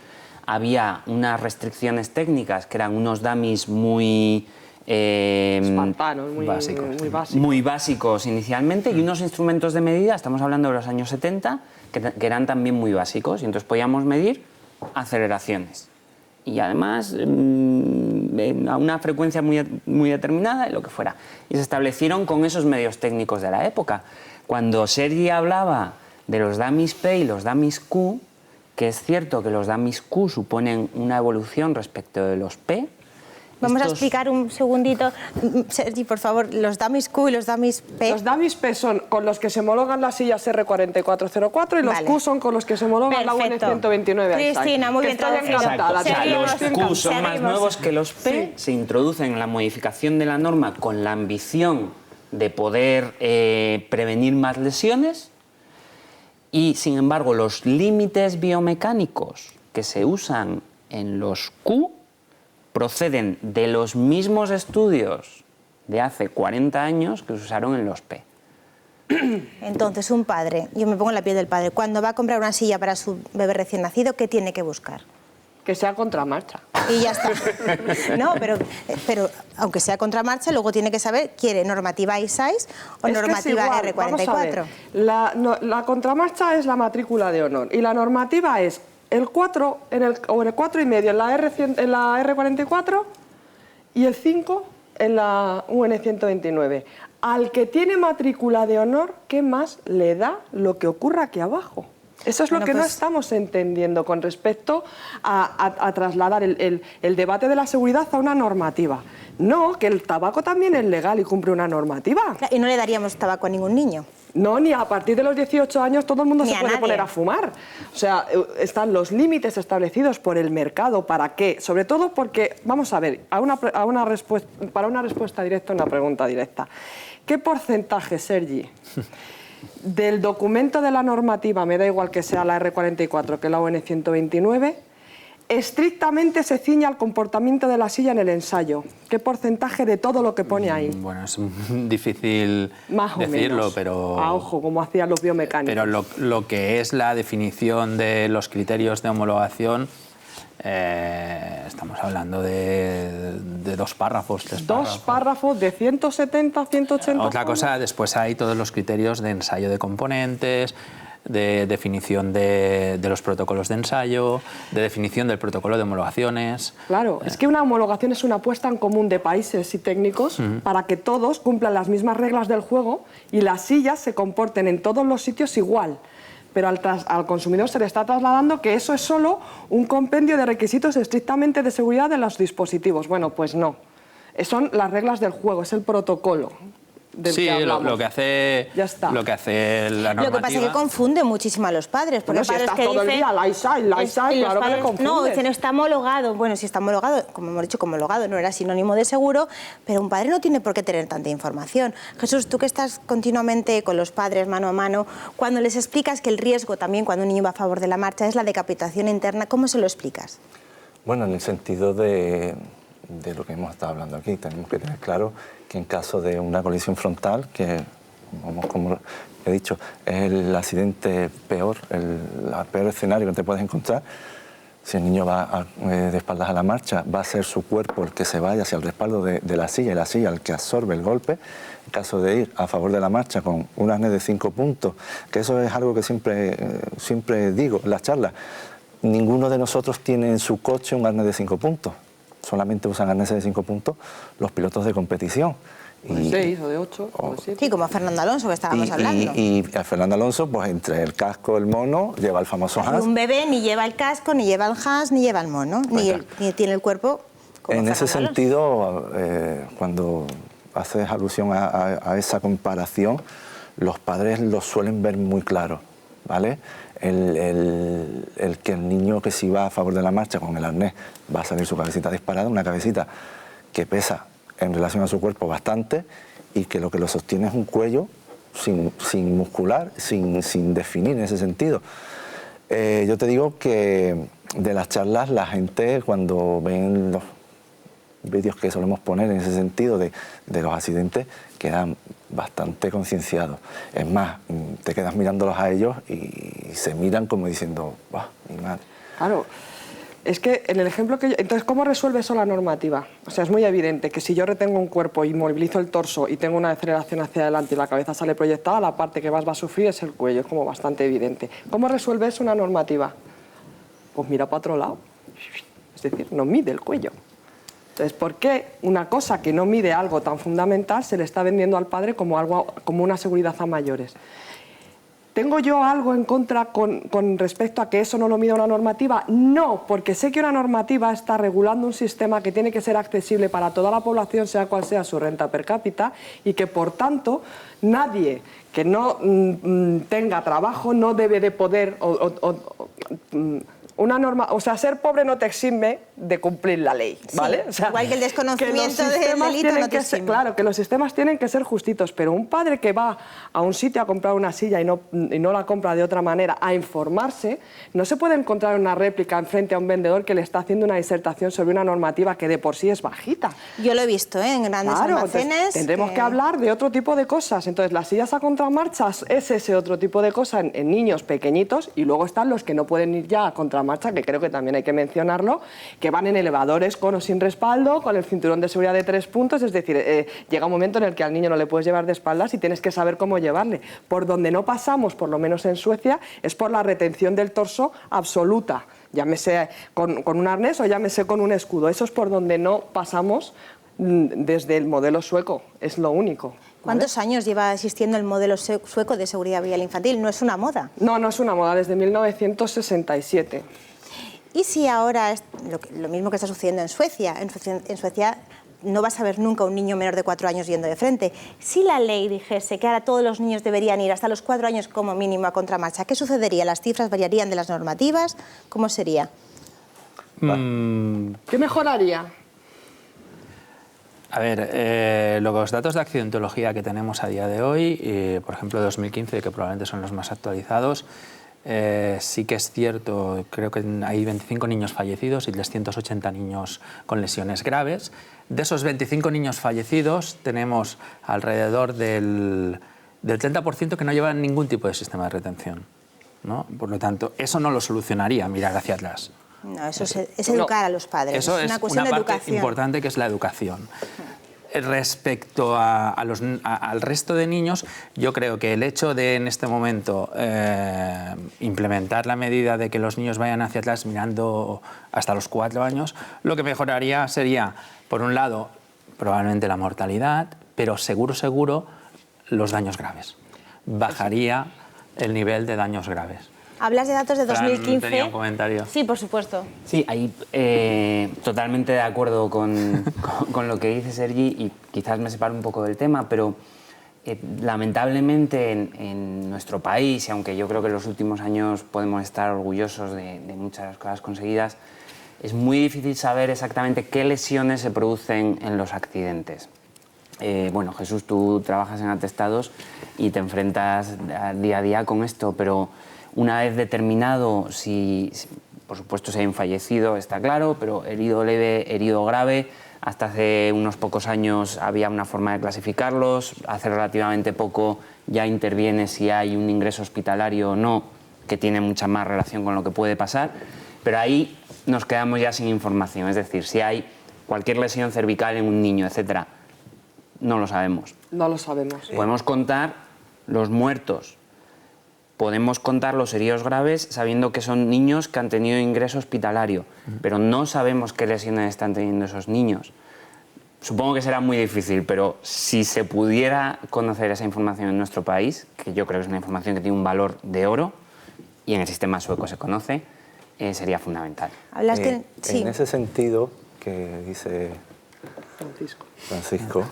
Speaker 5: Había unas restricciones técnicas que eran unos dummies muy...
Speaker 2: espartanos,
Speaker 5: muy básicos inicialmente y unos instrumentos de medida, estamos hablando de los años 70, que eran también muy básicos y entonces podíamos medir aceleraciones. Y además a una frecuencia muy determinada y lo que fuera. Y se establecieron con esos medios técnicos de la época. Cuando Sergi hablaba de los dummies P y los dummies Q, que es cierto que los dummies Q suponen una evolución respecto de los P.
Speaker 1: Vamos a explicar un segundito, Sergi, por favor, los dummies Q y los dummies P.
Speaker 2: Los dummies P son con los que se homologan las sillas R4404 y los Q son con los que se homologan la UN-129.
Speaker 1: Cristina, muy bien traducido.
Speaker 5: O sea, los Q son más nuevos que los P, se introducen en la modificación de la norma con la ambición de poder prevenir más lesiones y, sin embargo, los límites biomecánicos que se usan en los Q proceden de los mismos estudios de hace 40 años que se usaron en los P.
Speaker 1: Entonces, un padre, yo me pongo en la piel del padre, cuando va a comprar una silla para su bebé recién nacido, ¿qué tiene que buscar?
Speaker 2: Que sea contramarcha.
Speaker 1: Y ya está. No, pero aunque sea contramarcha, luego tiene que saber, ¿quiere normativa I6 o normativa R44?
Speaker 2: La contramarcha es la matrícula de honor y la normativa es el 4 o el 4,5 en la R44 y el 5 en la UN-129. Al que tiene matrícula de honor, ¿qué más le da lo que ocurra aquí abajo? Eso es lo que no estamos entendiendo con respecto a trasladar el debate de la seguridad a una normativa. No, que el tabaco también es legal y cumple una normativa.
Speaker 1: Y no le daríamos tabaco a ningún niño.
Speaker 2: No, ni a partir de los 18 años todo el mundo se puede poner a fumar. O sea, están los límites establecidos por el mercado. ¿Para qué? Sobre todo porque, vamos a ver, para una respuesta directa a una pregunta directa. ¿Qué porcentaje, Sergi, del documento de la normativa, me da igual que sea la R44 que la UN-129, estrictamente se ciña al comportamiento de la silla en el ensayo? ¿Qué porcentaje de todo lo que pone ahí?
Speaker 3: Bueno, es difícil
Speaker 2: más o
Speaker 3: decirlo,
Speaker 2: menos.
Speaker 3: pero...
Speaker 2: A ojo, como hacían los biomecánicos.
Speaker 3: Pero lo que es la definición de los criterios de homologación, estamos hablando de 2 párrafos, 3 párrafos.
Speaker 2: 2 párrafos de 170, 180...
Speaker 3: Otra cosa, después hay todos los criterios de ensayo de componentes, de definición de los protocolos de ensayo, de definición del protocolo de homologaciones.
Speaker 2: Claro, es que una homologación es una apuesta en común de países y técnicos para que todos cumplan las mismas reglas del juego y las sillas se comporten en todos los sitios igual. Pero al consumidor se le está trasladando que eso es solo un compendio de requisitos estrictamente de seguridad de los dispositivos. Bueno, pues no. Son las reglas del juego, es el protocolo.
Speaker 3: Sí, lo que hace la normativa.
Speaker 1: Lo que pasa es que confunde muchísimo a los padres. Porque
Speaker 2: si estás todo el día, la ISAI, claro que le confundes.
Speaker 1: No, dicen, está homologado. Bueno, si está homologado, como hemos dicho, como homologado no era sinónimo de seguro, pero un padre no tiene por qué tener tanta información. Jesús, tú que estás continuamente con los padres mano a mano, cuando les explicas que el riesgo también cuando un niño va a favor de la marcha es la decapitación interna, ¿cómo se lo explicas?
Speaker 6: Bueno, en el sentido de lo que hemos estado hablando aquí, tenemos que tener claro que en caso de una colisión frontal, que como he dicho, es el accidente peor, el peor escenario que te puedes encontrar. Si el niño va de espaldas a la marcha, va a ser su cuerpo el que se vaya hacia el respaldo de la silla y la silla el que absorbe el golpe. En caso de ir a favor de la marcha con un arnés de 5 puntos, que eso es algo que siempre digo en las charlas, ninguno de nosotros tiene en su coche un arnés de 5 puntos. Solamente usan arneses de 5 puntos los pilotos de competición.
Speaker 2: De 6 o de 8 o de 7.
Speaker 1: Sí, como a Fernando Alonso que estábamos hablando.
Speaker 6: Y a Fernando Alonso, pues entre el casco, el mono, lleva el famoso
Speaker 1: Y
Speaker 6: Haas.
Speaker 1: un bebé ni lleva el casco, ni lleva el Haas, ni lleva el mono, ni tiene el cuerpo como
Speaker 6: En ese
Speaker 1: Fernando
Speaker 6: sentido, cuando haces alusión a esa comparación, los padres lo suelen ver muy claro, ¿vale? El que el niño que si va a favor de la marcha con el arnés va a salir su cabecita disparada, una cabecita que pesa en relación a su cuerpo bastante y que lo que lo sostiene es un cuello sin muscular, sin definir en ese sentido. Yo te digo que de las charlas la gente cuando ven los vídeos que solemos poner en ese sentido de los accidentes quedan bastante concienciados. Es más, te quedas mirándolos a ellos y se miran como diciendo, ¡buah, mi madre!
Speaker 2: Claro, es que en el ejemplo que yo... Entonces, ¿cómo resuelve eso la normativa? O sea, es muy evidente que si yo retengo un cuerpo y movilizo el torso y tengo una aceleración hacia adelante y la cabeza sale proyectada, la parte que más va a sufrir es el cuello, es como bastante evidente. ¿Cómo resuelve eso una normativa? Pues mira para otro lado. Es decir, no mide el cuello. Entonces, ¿por qué una cosa que no mide algo tan fundamental se le está vendiendo al padre como una seguridad a mayores? ¿Tengo yo algo en contra con respecto a que eso no lo mida una normativa? No, porque sé que una normativa está regulando un sistema que tiene que ser accesible para toda la población, sea cual sea su renta per cápita, y que, por tanto, nadie que no tenga trabajo no debe de poder... una norma, o sea, ser pobre no te exime de cumplir la ley, ¿vale?
Speaker 1: Sí,
Speaker 2: o sea,
Speaker 1: igual que el desconocimiento del delito no te exime.
Speaker 2: Claro, que los sistemas tienen que ser justitos, pero un padre que va a un sitio a comprar una silla y no la compra de otra manera, a informarse, no se puede encontrar una réplica enfrente a un vendedor que le está haciendo una disertación sobre una normativa que de por sí es bajita.
Speaker 1: Yo lo he visto, en grandes almacenes.
Speaker 2: Tendremos que hablar de otro tipo de cosas. Entonces, las sillas a contramarchas es ese otro tipo de cosa en niños pequeñitos, y luego están los que no pueden ir ya a contramarcha, que creo que también hay que mencionarlo, que van en elevadores con o sin respaldo, con el cinturón de seguridad de 3 puntos, es decir, llega un momento en el que al niño no le puedes llevar de espaldas y tienes que saber cómo llevarle. Por donde no pasamos, por lo menos en Suecia, es por la retención del torso absoluta, llámese con un arnés o llámese con un escudo. Eso es por donde no pasamos desde el modelo sueco, es lo único. ¿Vale?
Speaker 1: ¿Cuántos años lleva existiendo el modelo sueco de seguridad vial infantil? No es una moda.
Speaker 2: No, no es una moda, desde 1967.
Speaker 1: ¿Y si ahora es lo mismo que está sucediendo en Suecia? En Suecia no vas a ver nunca un niño menor de 4 años yendo de frente. Si la ley dijese que ahora todos los niños deberían ir hasta los 4 años como mínimo a contramarcha, ¿qué sucedería? ¿Las cifras variarían de las normativas? ¿Cómo sería?
Speaker 2: ¿Qué mejoraría?
Speaker 3: A ver, los datos de accidentología que tenemos a día de hoy, por ejemplo de 2015, que probablemente son los más actualizados, sí que es cierto, creo que hay 25 niños fallecidos y 380 niños con lesiones graves. De esos 25 niños fallecidos tenemos alrededor del 30% que no llevan ningún tipo de sistema de retención, ¿no? Por lo tanto, eso no lo solucionaría mirar hacia atrás.
Speaker 1: No, eso es educar a los padres.
Speaker 3: Eso es
Speaker 1: una cuestión
Speaker 3: una
Speaker 1: de
Speaker 3: parte
Speaker 1: educación
Speaker 3: importante, que es la educación. Respecto al resto de niños, yo creo que el hecho de en este momento implementar la medida de que los niños vayan hacia atrás mirando hasta los 4 años, lo que mejoraría sería, por un lado, probablemente la mortalidad, pero seguro los daños graves. Bajaría el nivel de daños graves.
Speaker 1: Hablas de datos de
Speaker 3: Fran,
Speaker 1: 2015.
Speaker 3: tenía un comentario.
Speaker 1: Sí, por supuesto.
Speaker 5: Sí, ahí totalmente de acuerdo con lo que dice Sergi, y quizás me separo un poco del tema, pero lamentablemente en nuestro país, y aunque yo creo que en los últimos años podemos estar orgullosos de muchas de las cosas conseguidas, es muy difícil saber exactamente qué lesiones se producen en los accidentes. Bueno, Jesús, tú trabajas en atestados y te enfrentas día a día con esto, pero una vez determinado si por supuesto si hay un fallecido, está claro, pero herido leve, herido grave, Hasta hace unos pocos años había una forma de clasificarlos, hace relativamente poco ya interviene si hay un ingreso hospitalario o no, que tiene mucha más relación con lo que puede pasar, pero ahí nos quedamos ya sin información, es decir, si hay cualquier lesión cervical en un niño, etcétera, no lo sabemos.
Speaker 2: No lo sabemos.
Speaker 5: Podemos contar los muertos, podemos contar los heridos graves sabiendo que son niños que han tenido ingreso hospitalario, pero no sabemos qué lesiones están teniendo esos niños. Supongo que será muy difícil, pero si se pudiera conocer esa información en nuestro país, que yo creo que es una información que tiene un valor de oro, y en el sistema sueco se conoce, sería fundamental.
Speaker 1: Sí.
Speaker 6: En ese sentido que dice Francisco,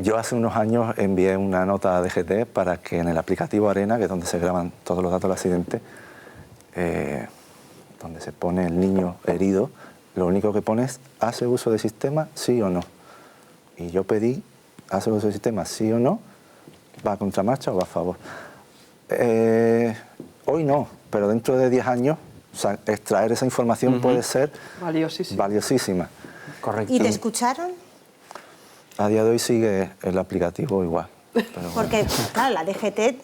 Speaker 6: yo hace unos años envié una nota a DGT para que en el aplicativo Arena, que es donde se graban todos los datos del accidente, donde se pone el niño herido, lo único que pone es ¿hace uso de sistema, sí o no? Y yo pedí ¿hace uso de sistema, sí o no? ¿Va a contramarcha o va a favor? Hoy no, pero dentro de 10 años extraer esa información puede ser valiosísima.
Speaker 5: Correcto.
Speaker 1: ¿Y te escucharon?
Speaker 6: A día de hoy sigue el aplicativo igual.
Speaker 1: Porque, claro, la DGT,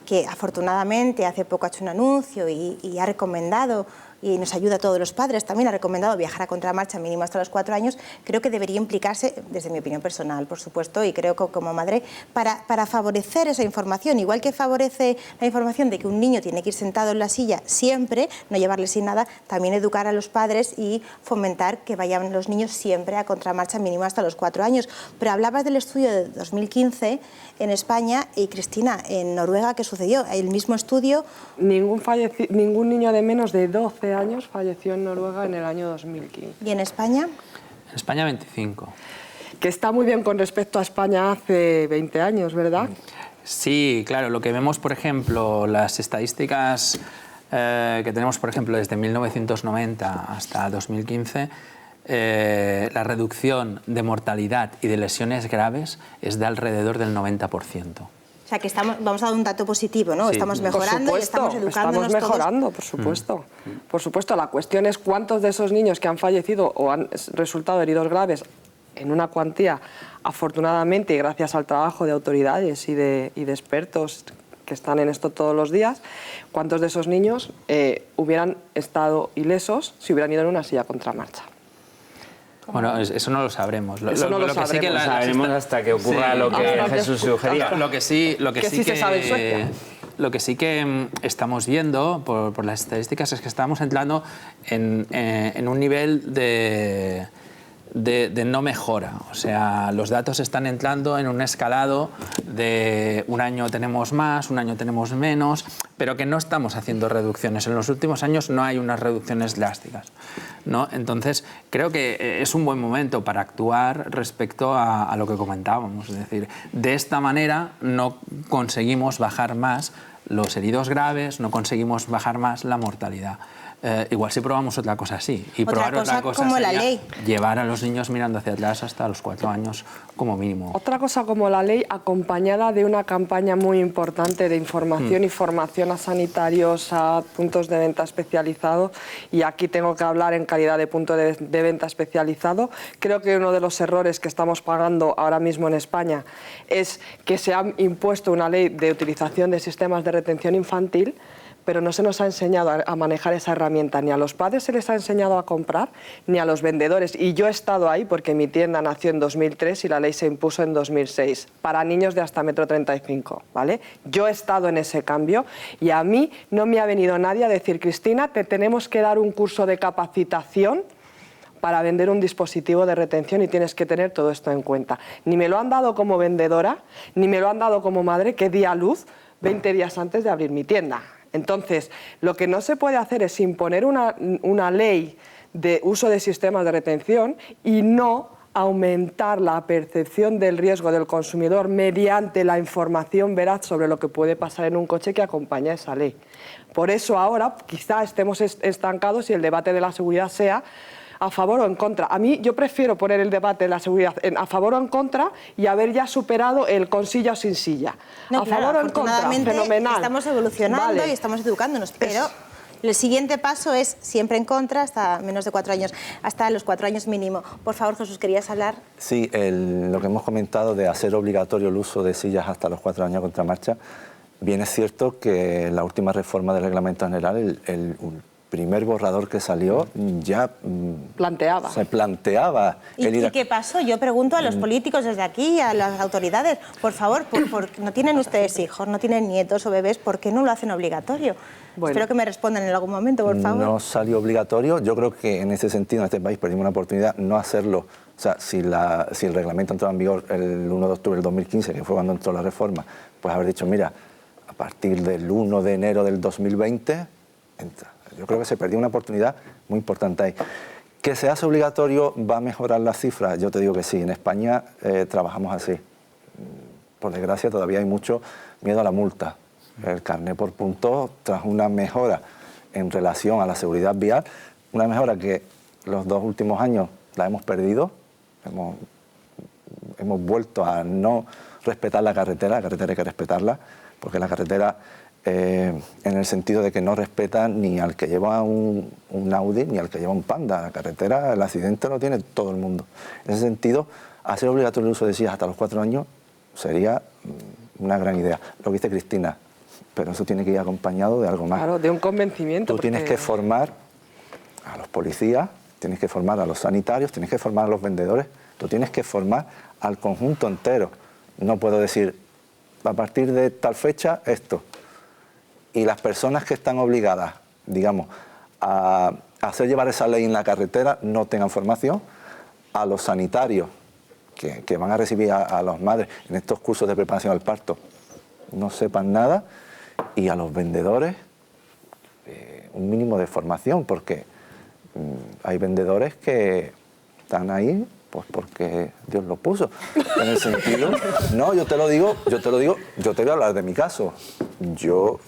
Speaker 1: que afortunadamente hace poco ha hecho un anuncio y ha recomendado, y nos ayuda a todos los padres, también ha recomendado viajar a contramarcha mínimo hasta los 4 años, creo que debería implicarse, desde mi opinión personal, por supuesto, y creo que como madre, para favorecer esa información, igual que favorece la información de que un niño tiene que ir sentado en la silla siempre, no llevarle sin nada, también educar a los padres y fomentar que vayan los niños siempre a contramarcha mínimo hasta los 4 años. Pero hablabas del estudio de 2015 en España y, Cristina, en Noruega, ¿qué sucedió? El mismo estudio...
Speaker 2: Ningún niño de menos de 12 años falleció en Noruega en el año 2015.
Speaker 1: ¿Y en España?
Speaker 3: En España 25.
Speaker 2: Que está muy bien con respecto a España hace 20 años, ¿verdad?
Speaker 3: Sí, claro. Lo que vemos, por ejemplo, las estadísticas que tenemos, por ejemplo, desde 1990 hasta 2015, la reducción de mortalidad y de lesiones graves es de alrededor del 90%.
Speaker 1: O sea, que vamos a dar un dato positivo, ¿no?
Speaker 3: Sí.
Speaker 1: Estamos mejorando y estamos educándonos
Speaker 2: estamos mejorando,
Speaker 1: todos.
Speaker 2: por supuesto. Por supuesto, la cuestión es cuántos de esos niños que han fallecido o han resultado heridos graves en una cuantía, afortunadamente, y gracias al trabajo de autoridades y de expertos que están en esto todos los días, cuántos de esos niños hubieran estado ilesos si hubieran ido en una silla contramarcha.
Speaker 3: Bueno, eso no lo sabremos.
Speaker 2: Eso no lo
Speaker 3: que sí que
Speaker 5: Lo sabremos hasta que ocurra lo que Jesús sugería.
Speaker 3: Lo que sí
Speaker 2: se sabe en Suecia.
Speaker 3: Lo que sí que estamos viendo por las estadísticas es que estamos entrando en un nivel de no mejora. O sea, los datos están entrando en un escalado de un año tenemos más, un año tenemos menos, pero que no estamos haciendo reducciones. En los últimos años no hay unas reducciones drásticas, ¿no? Entonces, creo que es un buen momento para actuar respecto a lo que comentábamos. Es decir, de esta manera no conseguimos bajar más los heridos graves, no conseguimos bajar más la mortalidad. Igual si probamos otra cosa así. Y probar otra cosa
Speaker 1: como la
Speaker 3: sería
Speaker 1: ley.
Speaker 3: Llevar a los niños mirando hacia atrás hasta los 4 años como mínimo.
Speaker 2: Otra cosa como la ley, acompañada de una campaña muy importante de información y formación a sanitarios, a puntos de venta especializados, y aquí tengo que hablar en calidad de punto de venta especializado. Creo que uno de los errores que estamos pagando ahora mismo en España es que se ha impuesto una ley de utilización de sistemas de retención infantil, pero no se nos ha enseñado a manejar esa herramienta, ni a los padres se les ha enseñado a comprar, ni a los vendedores. Y yo he estado ahí porque mi tienda nació en 2003 y la ley se impuso en 2006, para niños de hasta 1,35 m, ¿vale? Yo he estado en ese cambio y a mí no me ha venido nadie a decir, Cristina, te tenemos que dar un curso de capacitación para vender un dispositivo de retención y tienes que tener todo esto en cuenta. Ni me lo han dado como vendedora, ni me lo han dado como madre que di a luz 20 días antes de abrir mi tienda. Entonces, lo que no se puede hacer es imponer una ley de uso de sistemas de retención y no aumentar la percepción del riesgo del consumidor mediante la información veraz sobre lo que puede pasar en un coche que acompaña esa ley. Por eso ahora quizá estemos estancados y el debate de la seguridad sea a favor o en contra. A mí yo prefiero poner el debate de la seguridad a favor o en contra y haber ya superado el con silla o sin silla.
Speaker 1: No,
Speaker 2: a favor o en contra, fenomenal.
Speaker 1: Estamos evolucionando y estamos educándonos, pero El siguiente paso es siempre en contra, hasta menos de 4 años, hasta los 4 años mínimo. Por favor, Jesús, ¿querías hablar?
Speaker 6: Sí, lo que hemos comentado de hacer obligatorio el uso de sillas hasta los 4 años a contramarcha, bien es cierto que en la última reforma del Reglamento General, el primer borrador que salió ya se planteaba el ir
Speaker 1: ¿Y qué pasó? Yo pregunto a los políticos desde aquí, a las autoridades, por favor, no tienen ustedes hijos, no tienen nietos o bebés, ¿por qué no lo hacen obligatorio? Bueno. Espero que me respondan en algún momento, por favor.
Speaker 6: No salió obligatorio. Yo creo que en ese sentido, en este país, perdimos una oportunidad no hacerlo. O sea, si el reglamento entró en vigor el 1 de octubre del 2015, que fue cuando entró la reforma, pues haber dicho, mira, a partir del 1 de enero del 2020, entra. Yo creo que se perdió una oportunidad muy importante ahí. ¿Que se hace obligatorio va a mejorar las cifras? Yo te digo que sí. En España trabajamos así. Por desgracia, todavía hay mucho miedo a la multa. El carné por puntos, tras una mejora en relación a la seguridad vial, una mejora que los 2 últimos años la hemos perdido, hemos vuelto a no respetar la carretera hay que respetarla, porque la carretera, en el sentido de que no respeta ni al que lleva un Audi ni al que lleva un Panda. La carretera, el accidente lo tiene todo el mundo. En ese sentido, hacer obligatorio el uso de sillas hasta los 4 años sería una gran idea. Lo que dice Cristina, pero eso tiene que ir acompañado de algo más.
Speaker 2: Claro, de un convencimiento.
Speaker 6: Tú tienes que formar a los policías, tienes que formar a los sanitarios, tienes que formar a los vendedores, tú tienes que formar al conjunto entero. No puedo decir, a partir de tal fecha, esto. Y las personas que están obligadas, digamos, a hacer llevar esa ley en la carretera no tengan formación, a los sanitarios que van a recibir a las madres en estos cursos de preparación al parto no sepan nada, y a los vendedores un mínimo de formación, porque hay vendedores que están ahí pues porque Dios lo puso. En el sentido, no, yo te voy a hablar de mi caso. Yo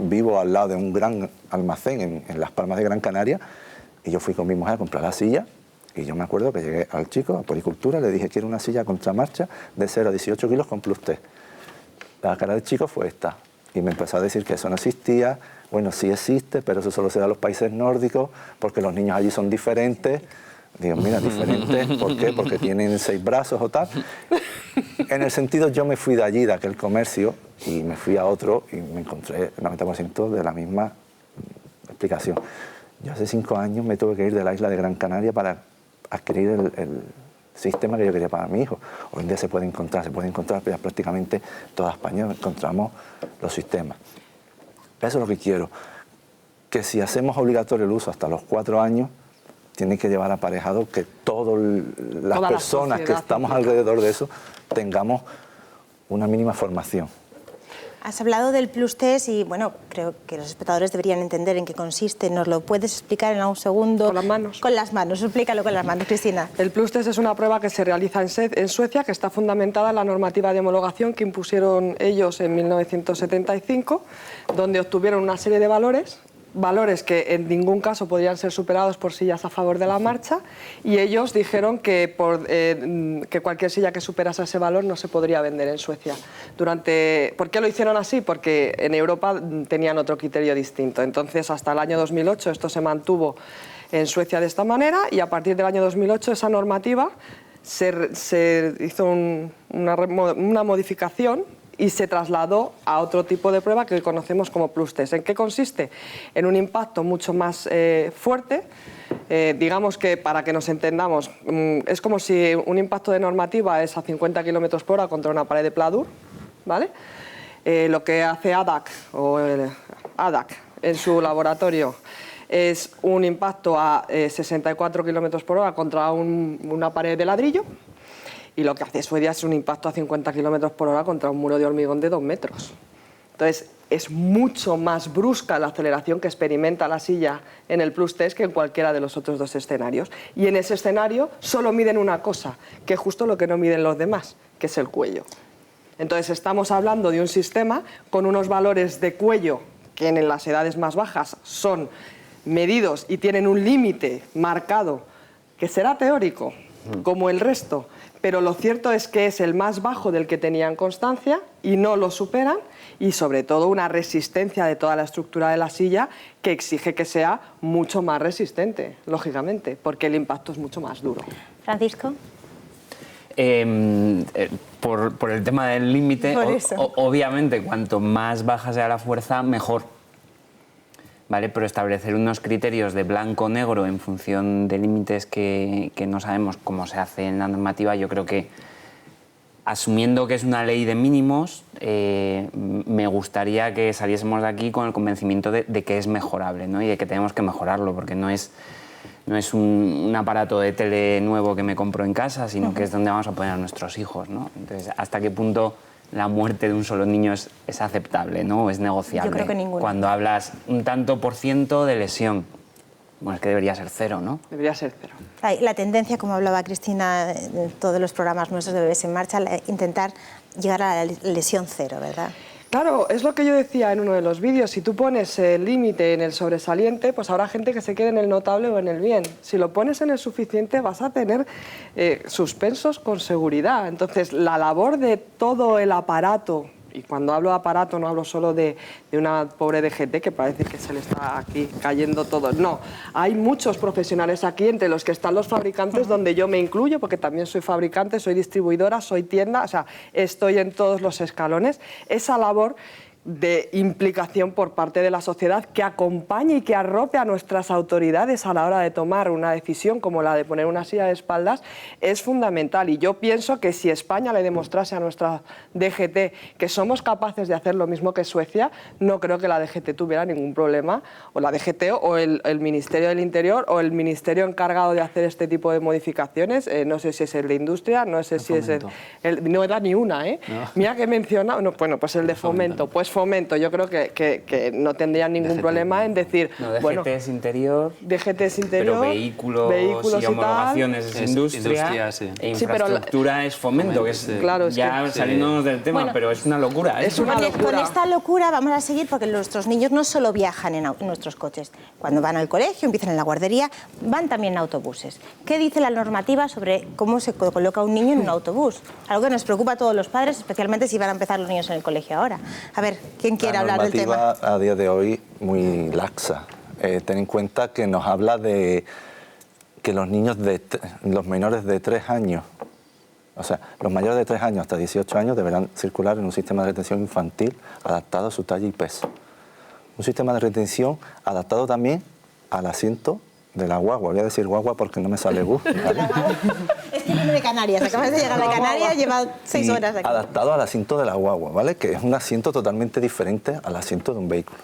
Speaker 6: vivo al lado de un gran almacén en Las Palmas de Gran Canaria, y yo fui con mi mujer a comprar la silla, y yo me acuerdo que llegué al chico, a Policultura, le dije, quiero una silla a contramarcha de 0 a 18 kilos con plus T. La cara del chico fue esta, y me empezó a decir que eso no existía. Bueno, sí existe, pero eso solo se da en los países nórdicos, porque los niños allí son diferentes. Digo, mira, diferentes, ¿por qué? Porque tienen 6 brazos o tal. En el sentido, yo me fui de allí, de aquel comercio, y me fui a otro, y me encontré el 90% de la misma explicación. Yo hace 5 años me tuve que ir de la isla de Gran Canaria para adquirir el sistema que yo quería para mi hijo. Hoy en día se puede encontrar, pero ya prácticamente toda España encontramos los sistemas. Eso es lo que quiero, que si hacemos obligatorio el uso hasta los 4 años, tiene que llevar aparejado que todas las personas que estamos alrededor de eso tengamos una mínima formación.
Speaker 1: Has hablado del plus test y, bueno, creo que los espectadores deberían entender en qué consiste. ¿Nos lo puedes explicar en un segundo?
Speaker 2: Con las manos.
Speaker 1: Con las manos, explícalo con las manos, Cristina.
Speaker 2: El plus test es una prueba que se realiza en Suecia, que está fundamentada en la normativa de homologación que impusieron ellos en 1975, donde obtuvieron una serie de valores que en ningún caso podrían ser superados por sillas a favor de la marcha, y ellos dijeron que cualquier silla que superase ese valor no se podría vender en Suecia. ¿Por qué lo hicieron así? Porque en Europa tenían otro criterio distinto. Entonces, hasta el año 2008 esto se mantuvo en Suecia de esta manera, y a partir del año 2008 esa normativa se hizo una modificación y se trasladó a otro tipo de prueba que hoy conocemos como plus test. ¿En qué consiste? En un impacto mucho más fuerte. Digamos que, para que nos entendamos, es como si un impacto de normativa es a 50 km por hora contra una pared de pladur, ¿vale? Lo que hace ADAC en su laboratorio es un impacto a 64 km por hora contra una pared de ladrillo. Y lo que hace Suecia es un impacto a 50 km por hora contra un muro de hormigón de 2 metros. Entonces, es mucho más brusca la aceleración que experimenta la silla en el plus test que en cualquiera de los otros 2 escenarios. Y en ese escenario solo miden una cosa, que es justo lo que no miden los demás, que es el cuello. Entonces, estamos hablando de un sistema con unos valores de cuello que en las edades más bajas son medidos y tienen un límite marcado, que será teórico, como el resto, pero lo cierto es que es el más bajo del que tenían constancia y no lo superan, y sobre todo una resistencia de toda la estructura de la silla que exige que sea mucho más resistente, lógicamente, porque el impacto es mucho más duro.
Speaker 1: Francisco.
Speaker 5: Por el tema del límite,
Speaker 1: Por eso.
Speaker 5: obviamente cuanto más baja sea la fuerza, mejor. ¿Vale? Pero establecer unos criterios de blanco-negro en función de límites que no sabemos cómo se hace en la normativa, yo creo que, asumiendo que es una ley de mínimos, me gustaría que saliésemos de aquí con el convencimiento de que es mejorable, ¿no? Y de que tenemos que mejorarlo, porque no es un aparato de tele nuevo que me compro en casa, sino que es donde vamos a poner a nuestros hijos, ¿no? Entonces, ¿hasta qué punto la muerte de un solo niño es aceptable, ¿no? ¿O es negociable?
Speaker 1: Yo creo que ninguno.
Speaker 5: Cuando hablas un tanto por ciento de lesión, bueno, es que debería ser 0, ¿no?
Speaker 2: Debería ser 0.
Speaker 1: La tendencia, como hablaba Cristina en todos los programas nuestros de Bebés en Marcha, intentar llegar a la lesión 0, ¿verdad?
Speaker 2: Claro, es lo que yo decía en uno de los vídeos. Si tú pones el límite en el sobresaliente, pues habrá gente que se quede en el notable o en el bien. Si lo pones en el suficiente, vas a tener suspensos con seguridad. Entonces, la labor de todo el aparato, y cuando hablo de aparato no hablo solo de una pobre DGT que parece que se le está aquí cayendo todo. No, hay muchos profesionales aquí, entre los que están los fabricantes, donde yo me incluyo, porque también soy fabricante, soy distribuidora, soy tienda, o sea, estoy en todos los escalones. Esa labor de implicación por parte de la sociedad que acompañe y que arrope a nuestras autoridades a la hora de tomar una decisión como la de poner una silla de espaldas es fundamental. Y yo pienso que si España le demostrase a nuestra DGT que somos capaces de hacer lo mismo que Suecia, no creo que la DGT tuviera ningún problema, o la DGT o el Ministerio del Interior o el ministerio encargado de hacer este tipo de modificaciones, no sé si es el de Industria, no sé si es no era ni una, ¿eh? No. Mira que menciona, no, bueno, pues el de Fomento, pues Fomento, yo creo que no tendría ningún problema en decir...
Speaker 5: No, DGT
Speaker 2: bueno,
Speaker 5: es interior,
Speaker 2: DGT es interior,
Speaker 5: pero vehículos y homologaciones es industria,
Speaker 3: sí.
Speaker 5: E infraestructura es Fomento, que es,
Speaker 2: claro, es
Speaker 5: ya
Speaker 2: que,
Speaker 5: salimos del tema,
Speaker 1: bueno,
Speaker 5: pero es una locura.
Speaker 2: Es una locura.
Speaker 1: Con esta locura vamos a seguir, porque nuestros niños no solo viajan en nuestros coches. Cuando van al colegio, empiezan en la guardería, van también en autobuses. ¿Qué dice la normativa sobre cómo se coloca un niño en un autobús? Algo que nos preocupa a todos los padres, especialmente si van a empezar los niños en el colegio ahora. A ver, ¿quién quiere hablar del tema?
Speaker 6: La normativa a día de hoy muy laxa. Ten en cuenta que nos habla de que los niños los menores de 3 años, o sea, los mayores de 3 años hasta 18 años deberán circular en un sistema de retención infantil adaptado a su talla y peso. Un sistema de retención adaptado también al asiento de la guagua. Voy a decir guagua porque no me sale bus, ¿vale?
Speaker 1: Es que viene de Canarias, acabas de llegar de Canarias, lleva 6 horas aquí.
Speaker 6: Adaptado al asiento de la guagua, ¿vale? Que es un asiento totalmente diferente al asiento de un vehículo.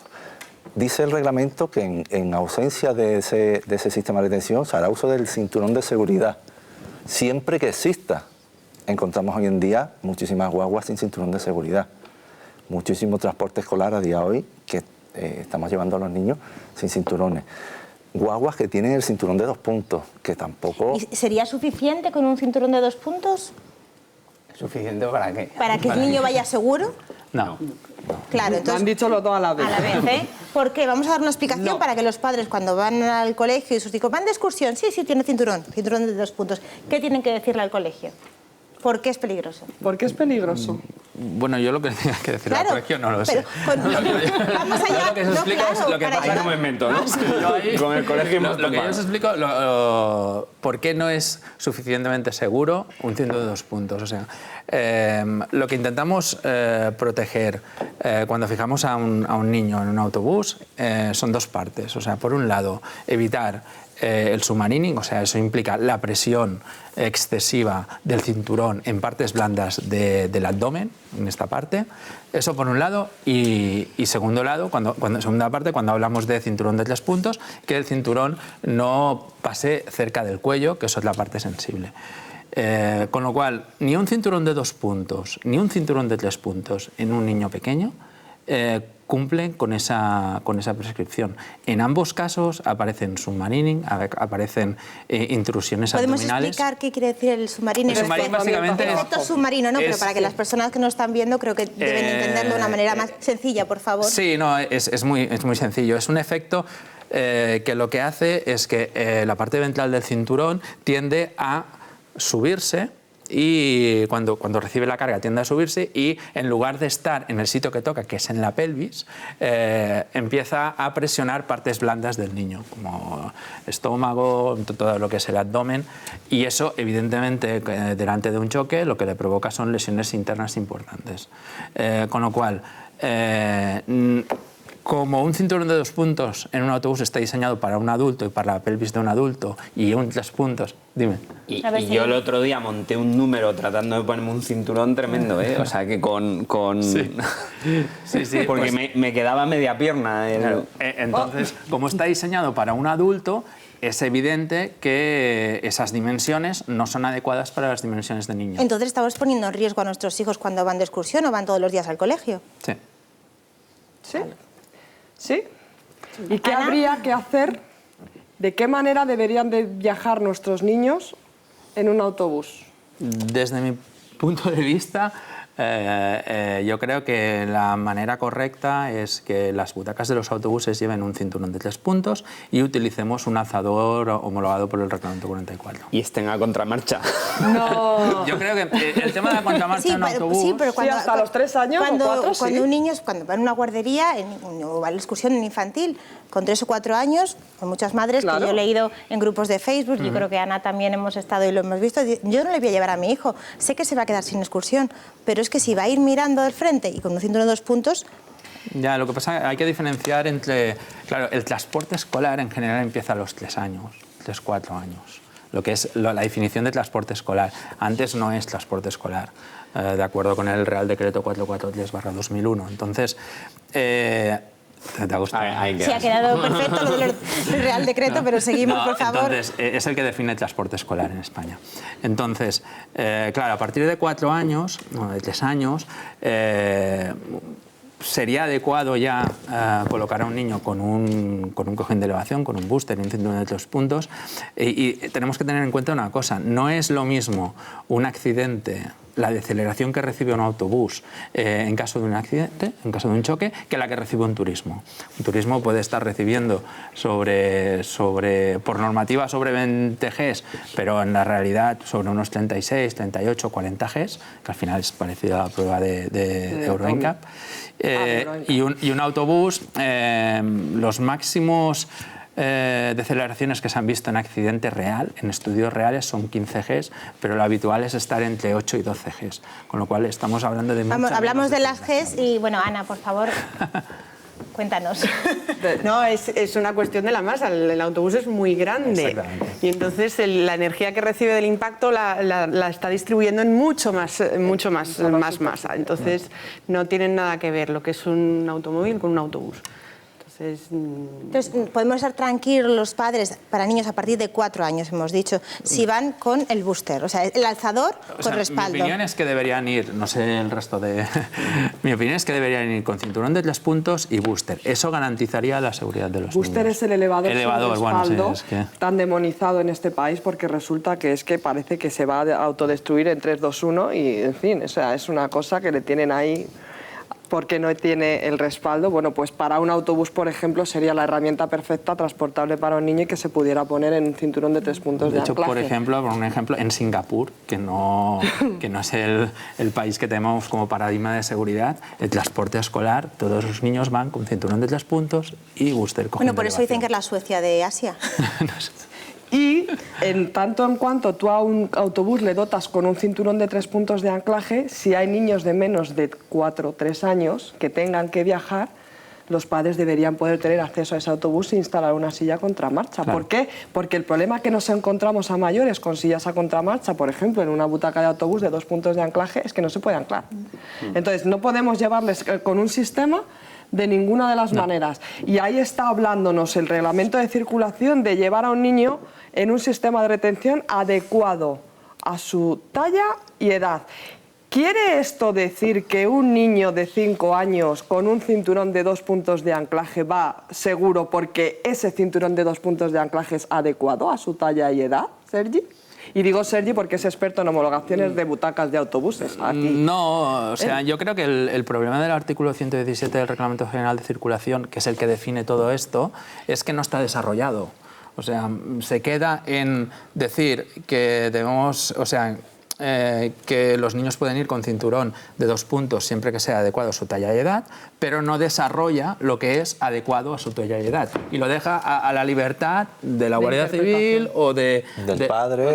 Speaker 6: Dice el reglamento que en ausencia de ese sistema de retención se hará uso del cinturón de seguridad, siempre que exista. Encontramos hoy en día muchísimas guaguas sin cinturón de seguridad, muchísimo transporte escolar a día de hoy que estamos llevando a los niños sin cinturones. Guaguas que tienen el cinturón de 2 puntos, que tampoco...
Speaker 1: ¿Y sería suficiente con un cinturón de 2 puntos?
Speaker 5: ¿Suficiente para qué?
Speaker 1: ¿Para que el niño vaya seguro?
Speaker 3: No.
Speaker 1: Claro,
Speaker 2: Han
Speaker 1: entonces...
Speaker 2: dicho toda la vez.
Speaker 1: A la vez, ¿eh? ¿Por qué? Vamos a dar una explicación para que los padres, cuando van al colegio y sus hijos van de excursión, sí, tiene cinturón de 2 puntos. ¿Qué tienen que decirle al colegio? ¿Por qué es peligroso?
Speaker 2: ¿Por qué es peligroso?
Speaker 3: Bueno, yo lo que tenía que decir al colegio no lo sé.
Speaker 1: Vamos allá.
Speaker 3: Lo que os explico es lo que pasa.
Speaker 5: No me invento, ¿no? Con el colegio
Speaker 3: lo que yo os explico, por qué no es suficientemente seguro un cinturón de 2 puntos. O sea, lo que intentamos proteger cuando fijamos a un niño en un autobús son 2 partes. O sea, por un lado, evitar el submarining, o sea, eso implica la presión excesiva del cinturón en partes blandas del abdomen, en esta parte. Eso por un lado, y segundo lado, segunda parte, cuando hablamos de cinturón de 3 puntos, que el cinturón no pase cerca del cuello, que eso es la parte sensible. Con lo cual, ni un cinturón de 2 puntos, ni un cinturón de 3 puntos en un niño pequeño cumplen con esa prescripción. En ambos casos aparecen submarining, aparecen intrusiones abdominales.
Speaker 1: ¿Podemos explicar qué quiere decir el submarino?
Speaker 3: El submarino básicamente es...
Speaker 1: Efecto submarino, ¿no? Pero para que las personas que nos están viendo creo que deben entenderlo de una manera más sencilla, por favor.
Speaker 3: Sí, no, es muy sencillo. Es un efecto que lo que hace es que la parte ventral del cinturón tiende a subirse y cuando recibe la carga tiende a subirse y en lugar de estar en el sitio que toca, que es en la pelvis, empieza a presionar partes blandas del niño, como estómago, todo lo que es el abdomen, y eso evidentemente delante de un choque lo que le provoca son lesiones internas importantes. Con lo cual, como un cinturón de 2 puntos en un autobús está diseñado para un adulto y para la pelvis de un adulto y un 3 puntos, dime.
Speaker 5: Y yo el otro día monté un número tratando de ponerme un cinturón tremendo, ¿eh? O sea que con...
Speaker 3: Sí. Sí,
Speaker 5: porque
Speaker 3: pues,
Speaker 5: me quedaba media pierna.
Speaker 3: Claro. Entonces, como está diseñado para un adulto, es evidente que esas dimensiones no son adecuadas para las dimensiones de niño.
Speaker 1: Entonces estamos poniendo en riesgo a nuestros hijos cuando van de excursión o van todos los días al colegio.
Speaker 3: Sí.
Speaker 2: ¿Sí? ¿Sí? ¿Y qué
Speaker 1: Ana.
Speaker 2: habría que hacer? ¿De qué manera deberían de viajar nuestros niños en un autobús?
Speaker 3: Desde mi punto de vista, yo creo que la manera correcta es que las butacas de los autobuses lleven un cinturón de 3 puntos y utilicemos un alzador homologado por el reglamento 44.
Speaker 5: Y estén a contramarcha.
Speaker 2: No.
Speaker 3: Yo creo que el tema de la contramarcha en un autobús...
Speaker 1: pero
Speaker 2: Sí, hasta los 3 años o 4, sí.
Speaker 1: Cuando un niño cuando va en una guardería o va a la excursión en infantil con 3 o 4 años, con muchas madres
Speaker 2: Claro.
Speaker 1: que yo he leído en grupos de Facebook, yo creo que Ana también hemos estado y lo hemos visto, yo no le voy a llevar a mi hijo, sé que se va a quedar sin excursión, pero es que si va a ir mirando del frente y con un cinturón de 2 puntos...
Speaker 3: Ya, lo que pasa es que hay que diferenciar entre... Claro, el transporte escolar en general empieza a los 3 años, 3-4 años. Lo que es la definición de transporte escolar. Antes no es transporte escolar, de acuerdo con el Real Decreto 443/2001. Entonces, ¿te ha gustado?
Speaker 1: Sí, ha quedado perfecto lo del Real Decreto, pero seguimos, por favor.
Speaker 3: Entonces, es el que define el transporte escolar en España. Entonces, claro, a partir de 4 años, o de 3 años, sería adecuado ya colocar a un niño con un cojín de elevación, con un booster, un cinturón de 3 puntos. Y tenemos que tener en cuenta una cosa, no es lo mismo un accidente, la deceleración que recibe un autobús en caso de un accidente, en caso de un choque, que la que recibe un turismo. Un turismo puede estar recibiendo por normativa sobre 20 Gs, pero en la realidad sobre unos 36, 38, 40 Gs, que al final es parecido a la prueba de Euro NCAP. Y un autobús, los máximos deceleraciones que se han visto en accidente real, en estudios reales, son 15 Gs, pero lo habitual es estar entre 8 y 12 Gs, con lo cual estamos hablando de...
Speaker 1: Hablamos de las Gs y, bueno, Ana, por favor, cuéntanos.
Speaker 4: No, es una cuestión de la masa, el autobús es muy grande.
Speaker 3: Exactamente.
Speaker 4: Y entonces la energía que recibe del impacto la está distribuyendo en mucho más masa. Entonces no tienen nada que ver lo que es un automóvil con un autobús.
Speaker 1: Entonces, podemos estar tranquilos los padres para niños a partir de 4 años, hemos dicho, si van con el booster, o sea, el alzador con respaldo.
Speaker 3: Mi opinión es que deberían ir, no sé el resto de... mi opinión es que deberían ir con cinturón de 3 puntos y booster. Eso garantizaría la seguridad de los
Speaker 2: Booster
Speaker 3: niños.
Speaker 2: es el elevador sin respaldo,
Speaker 3: bueno, sí, es que...
Speaker 2: tan demonizado en este país porque resulta que parece que se va a autodestruir en 3, 2, 1 y, en fin, o sea, es una cosa que le tienen ahí... porque no tiene el respaldo. Bueno, pues para un autobús, por ejemplo, sería la herramienta perfecta, transportable para un niño y que se pudiera poner en un cinturón de 3 puntos de
Speaker 3: hecho,
Speaker 2: anclaje.
Speaker 3: por ejemplo, en Singapur, que no es el país que tenemos como paradigma de seguridad, el transporte escolar, todos los niños van con cinturón de 3 puntos y booster.
Speaker 1: Bueno, por eso dicen que es la Suecia de Asia.
Speaker 3: No sé.
Speaker 2: Y en tanto en cuanto tú a un autobús le dotas con un cinturón de 3 puntos de anclaje, si hay niños de menos de 4 o 3 años que tengan que viajar, los padres deberían poder tener acceso a ese autobús e instalar una silla a contramarcha.
Speaker 3: Claro.
Speaker 2: ¿Por qué? Porque el problema que nos encontramos a mayores con sillas a contramarcha, por ejemplo, en una butaca de autobús de 2 puntos de anclaje, es que no se puede anclar. Entonces, no podemos llevarles con un sistema de ninguna de las maneras. Y ahí está hablándonos el reglamento de circulación de llevar a un niño en un sistema de retención adecuado a su talla y edad. ¿Quiere esto decir que un niño de 5 años con un cinturón de 2 puntos de anclaje va seguro porque ese cinturón de 2 puntos de anclaje es adecuado a su talla y edad, Sergi? Y digo Sergi porque es experto en homologaciones de butacas de autobuses. Aquí.
Speaker 3: No, o sea, yo creo que el problema del artículo 117 del Reglamento General de Circulación, que es el que define todo esto, es que no está desarrollado. O sea, se queda en decir que debemos, o sea, que los niños pueden ir con cinturón de 2 puntos siempre que sea adecuado a su talla y edad, pero no desarrolla lo que es adecuado a su talla y edad. Y lo deja a la libertad de la Guardia Civil o
Speaker 6: del padre,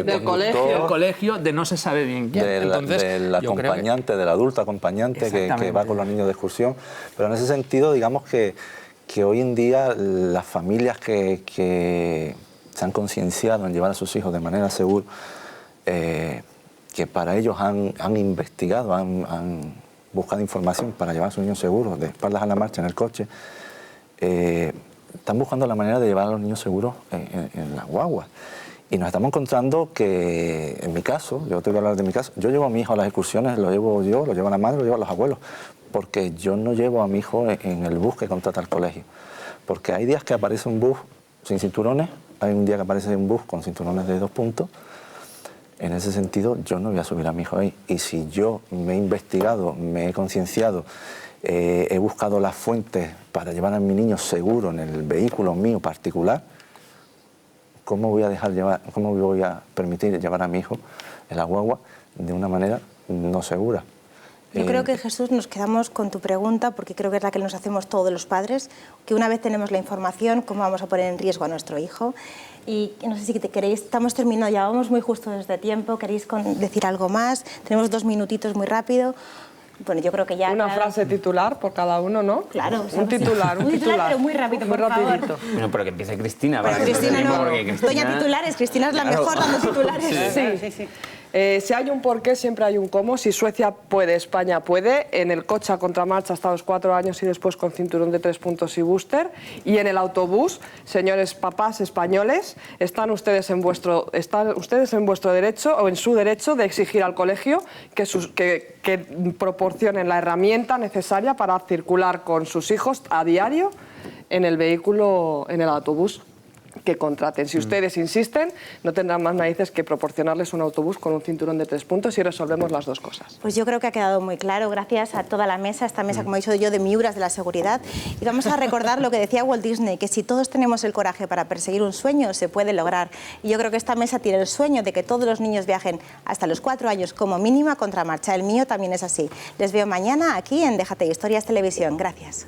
Speaker 2: del colegio.
Speaker 3: Del colegio, de no se sabe bien quién. Entonces,
Speaker 6: del acompañante, del adulto acompañante que va con los niños de excursión. Pero en ese sentido, digamos que hoy en día las familias que se han concienciado en llevar a sus hijos de manera segura, que para ellos han investigado, han buscado información para llevar a sus niños seguros, de espaldas a la marcha en el coche, están buscando la manera de llevar a los niños seguros en las guaguas. Y nos estamos encontrando que, en mi caso, yo tengo que hablar de mi caso, yo llevo a mi hijo a las excursiones, lo llevo yo, lo llevo a la madre, lo llevo a los abuelos, porque yo no llevo a mi hijo en el bus que contrata el colegio. Porque hay días que aparece un bus sin cinturones, hay un día que aparece un bus con cinturones de 2 puntos. En ese sentido, yo no voy a subir a mi hijo ahí. Y si yo me he investigado, me he concienciado, he buscado las fuentes para llevar a mi niño seguro en el vehículo mío particular, ¿cómo voy a permitir llevar a mi hijo en la guagua de una manera no segura?
Speaker 1: Yo creo que, Jesús, nos quedamos con tu pregunta, porque creo que es la que nos hacemos todos los padres, que una vez tenemos la información, ¿cómo vamos a poner en riesgo a nuestro hijo? Y no sé si queréis, estamos terminando, ya vamos muy justo desde tiempo, ¿queréis decir algo más? Tenemos 2 minutitos muy rápido. Bueno, yo creo que ya...
Speaker 2: Una frase titular por cada uno, ¿no?
Speaker 1: Claro.
Speaker 2: Un titular.
Speaker 1: Pero muy rápido,
Speaker 2: muy
Speaker 1: por favor.
Speaker 2: rapidito.
Speaker 5: Bueno, pero que empiece Cristina.
Speaker 1: Pero
Speaker 5: para que
Speaker 1: Cristina
Speaker 5: tiempo,
Speaker 1: no.
Speaker 5: porque Cristina...
Speaker 1: Doña Titulares, Cristina es la mejor dando titulares.
Speaker 2: Sí. Si hay un porqué, siempre hay un cómo. Si Suecia puede, España puede. En el coche a contramarcha hasta los 4 años y después con cinturón de 3 puntos y booster. Y en el autobús, señores papás españoles, están ustedes en vuestro derecho o en su derecho de exigir al colegio que proporcionen la herramienta necesaria para circular con sus hijos a diario en el vehículo, en el autobús que contraten. Si ustedes insisten, no tendrán más narices que proporcionarles un autobús con un cinturón de 3 puntos y resolvemos las 2 cosas.
Speaker 1: Pues yo creo que ha quedado muy claro, gracias a toda la mesa, esta mesa, como he dicho yo, de miuras de la seguridad. Y vamos a recordar lo que decía Walt Disney, que si todos tenemos el coraje para perseguir un sueño, se puede lograr. Y yo creo que esta mesa tiene el sueño de que todos los niños viajen hasta los 4 años como mínimo a contramarcha. El mío también es así. Les veo mañana aquí en Déjate Historias Televisión. Gracias.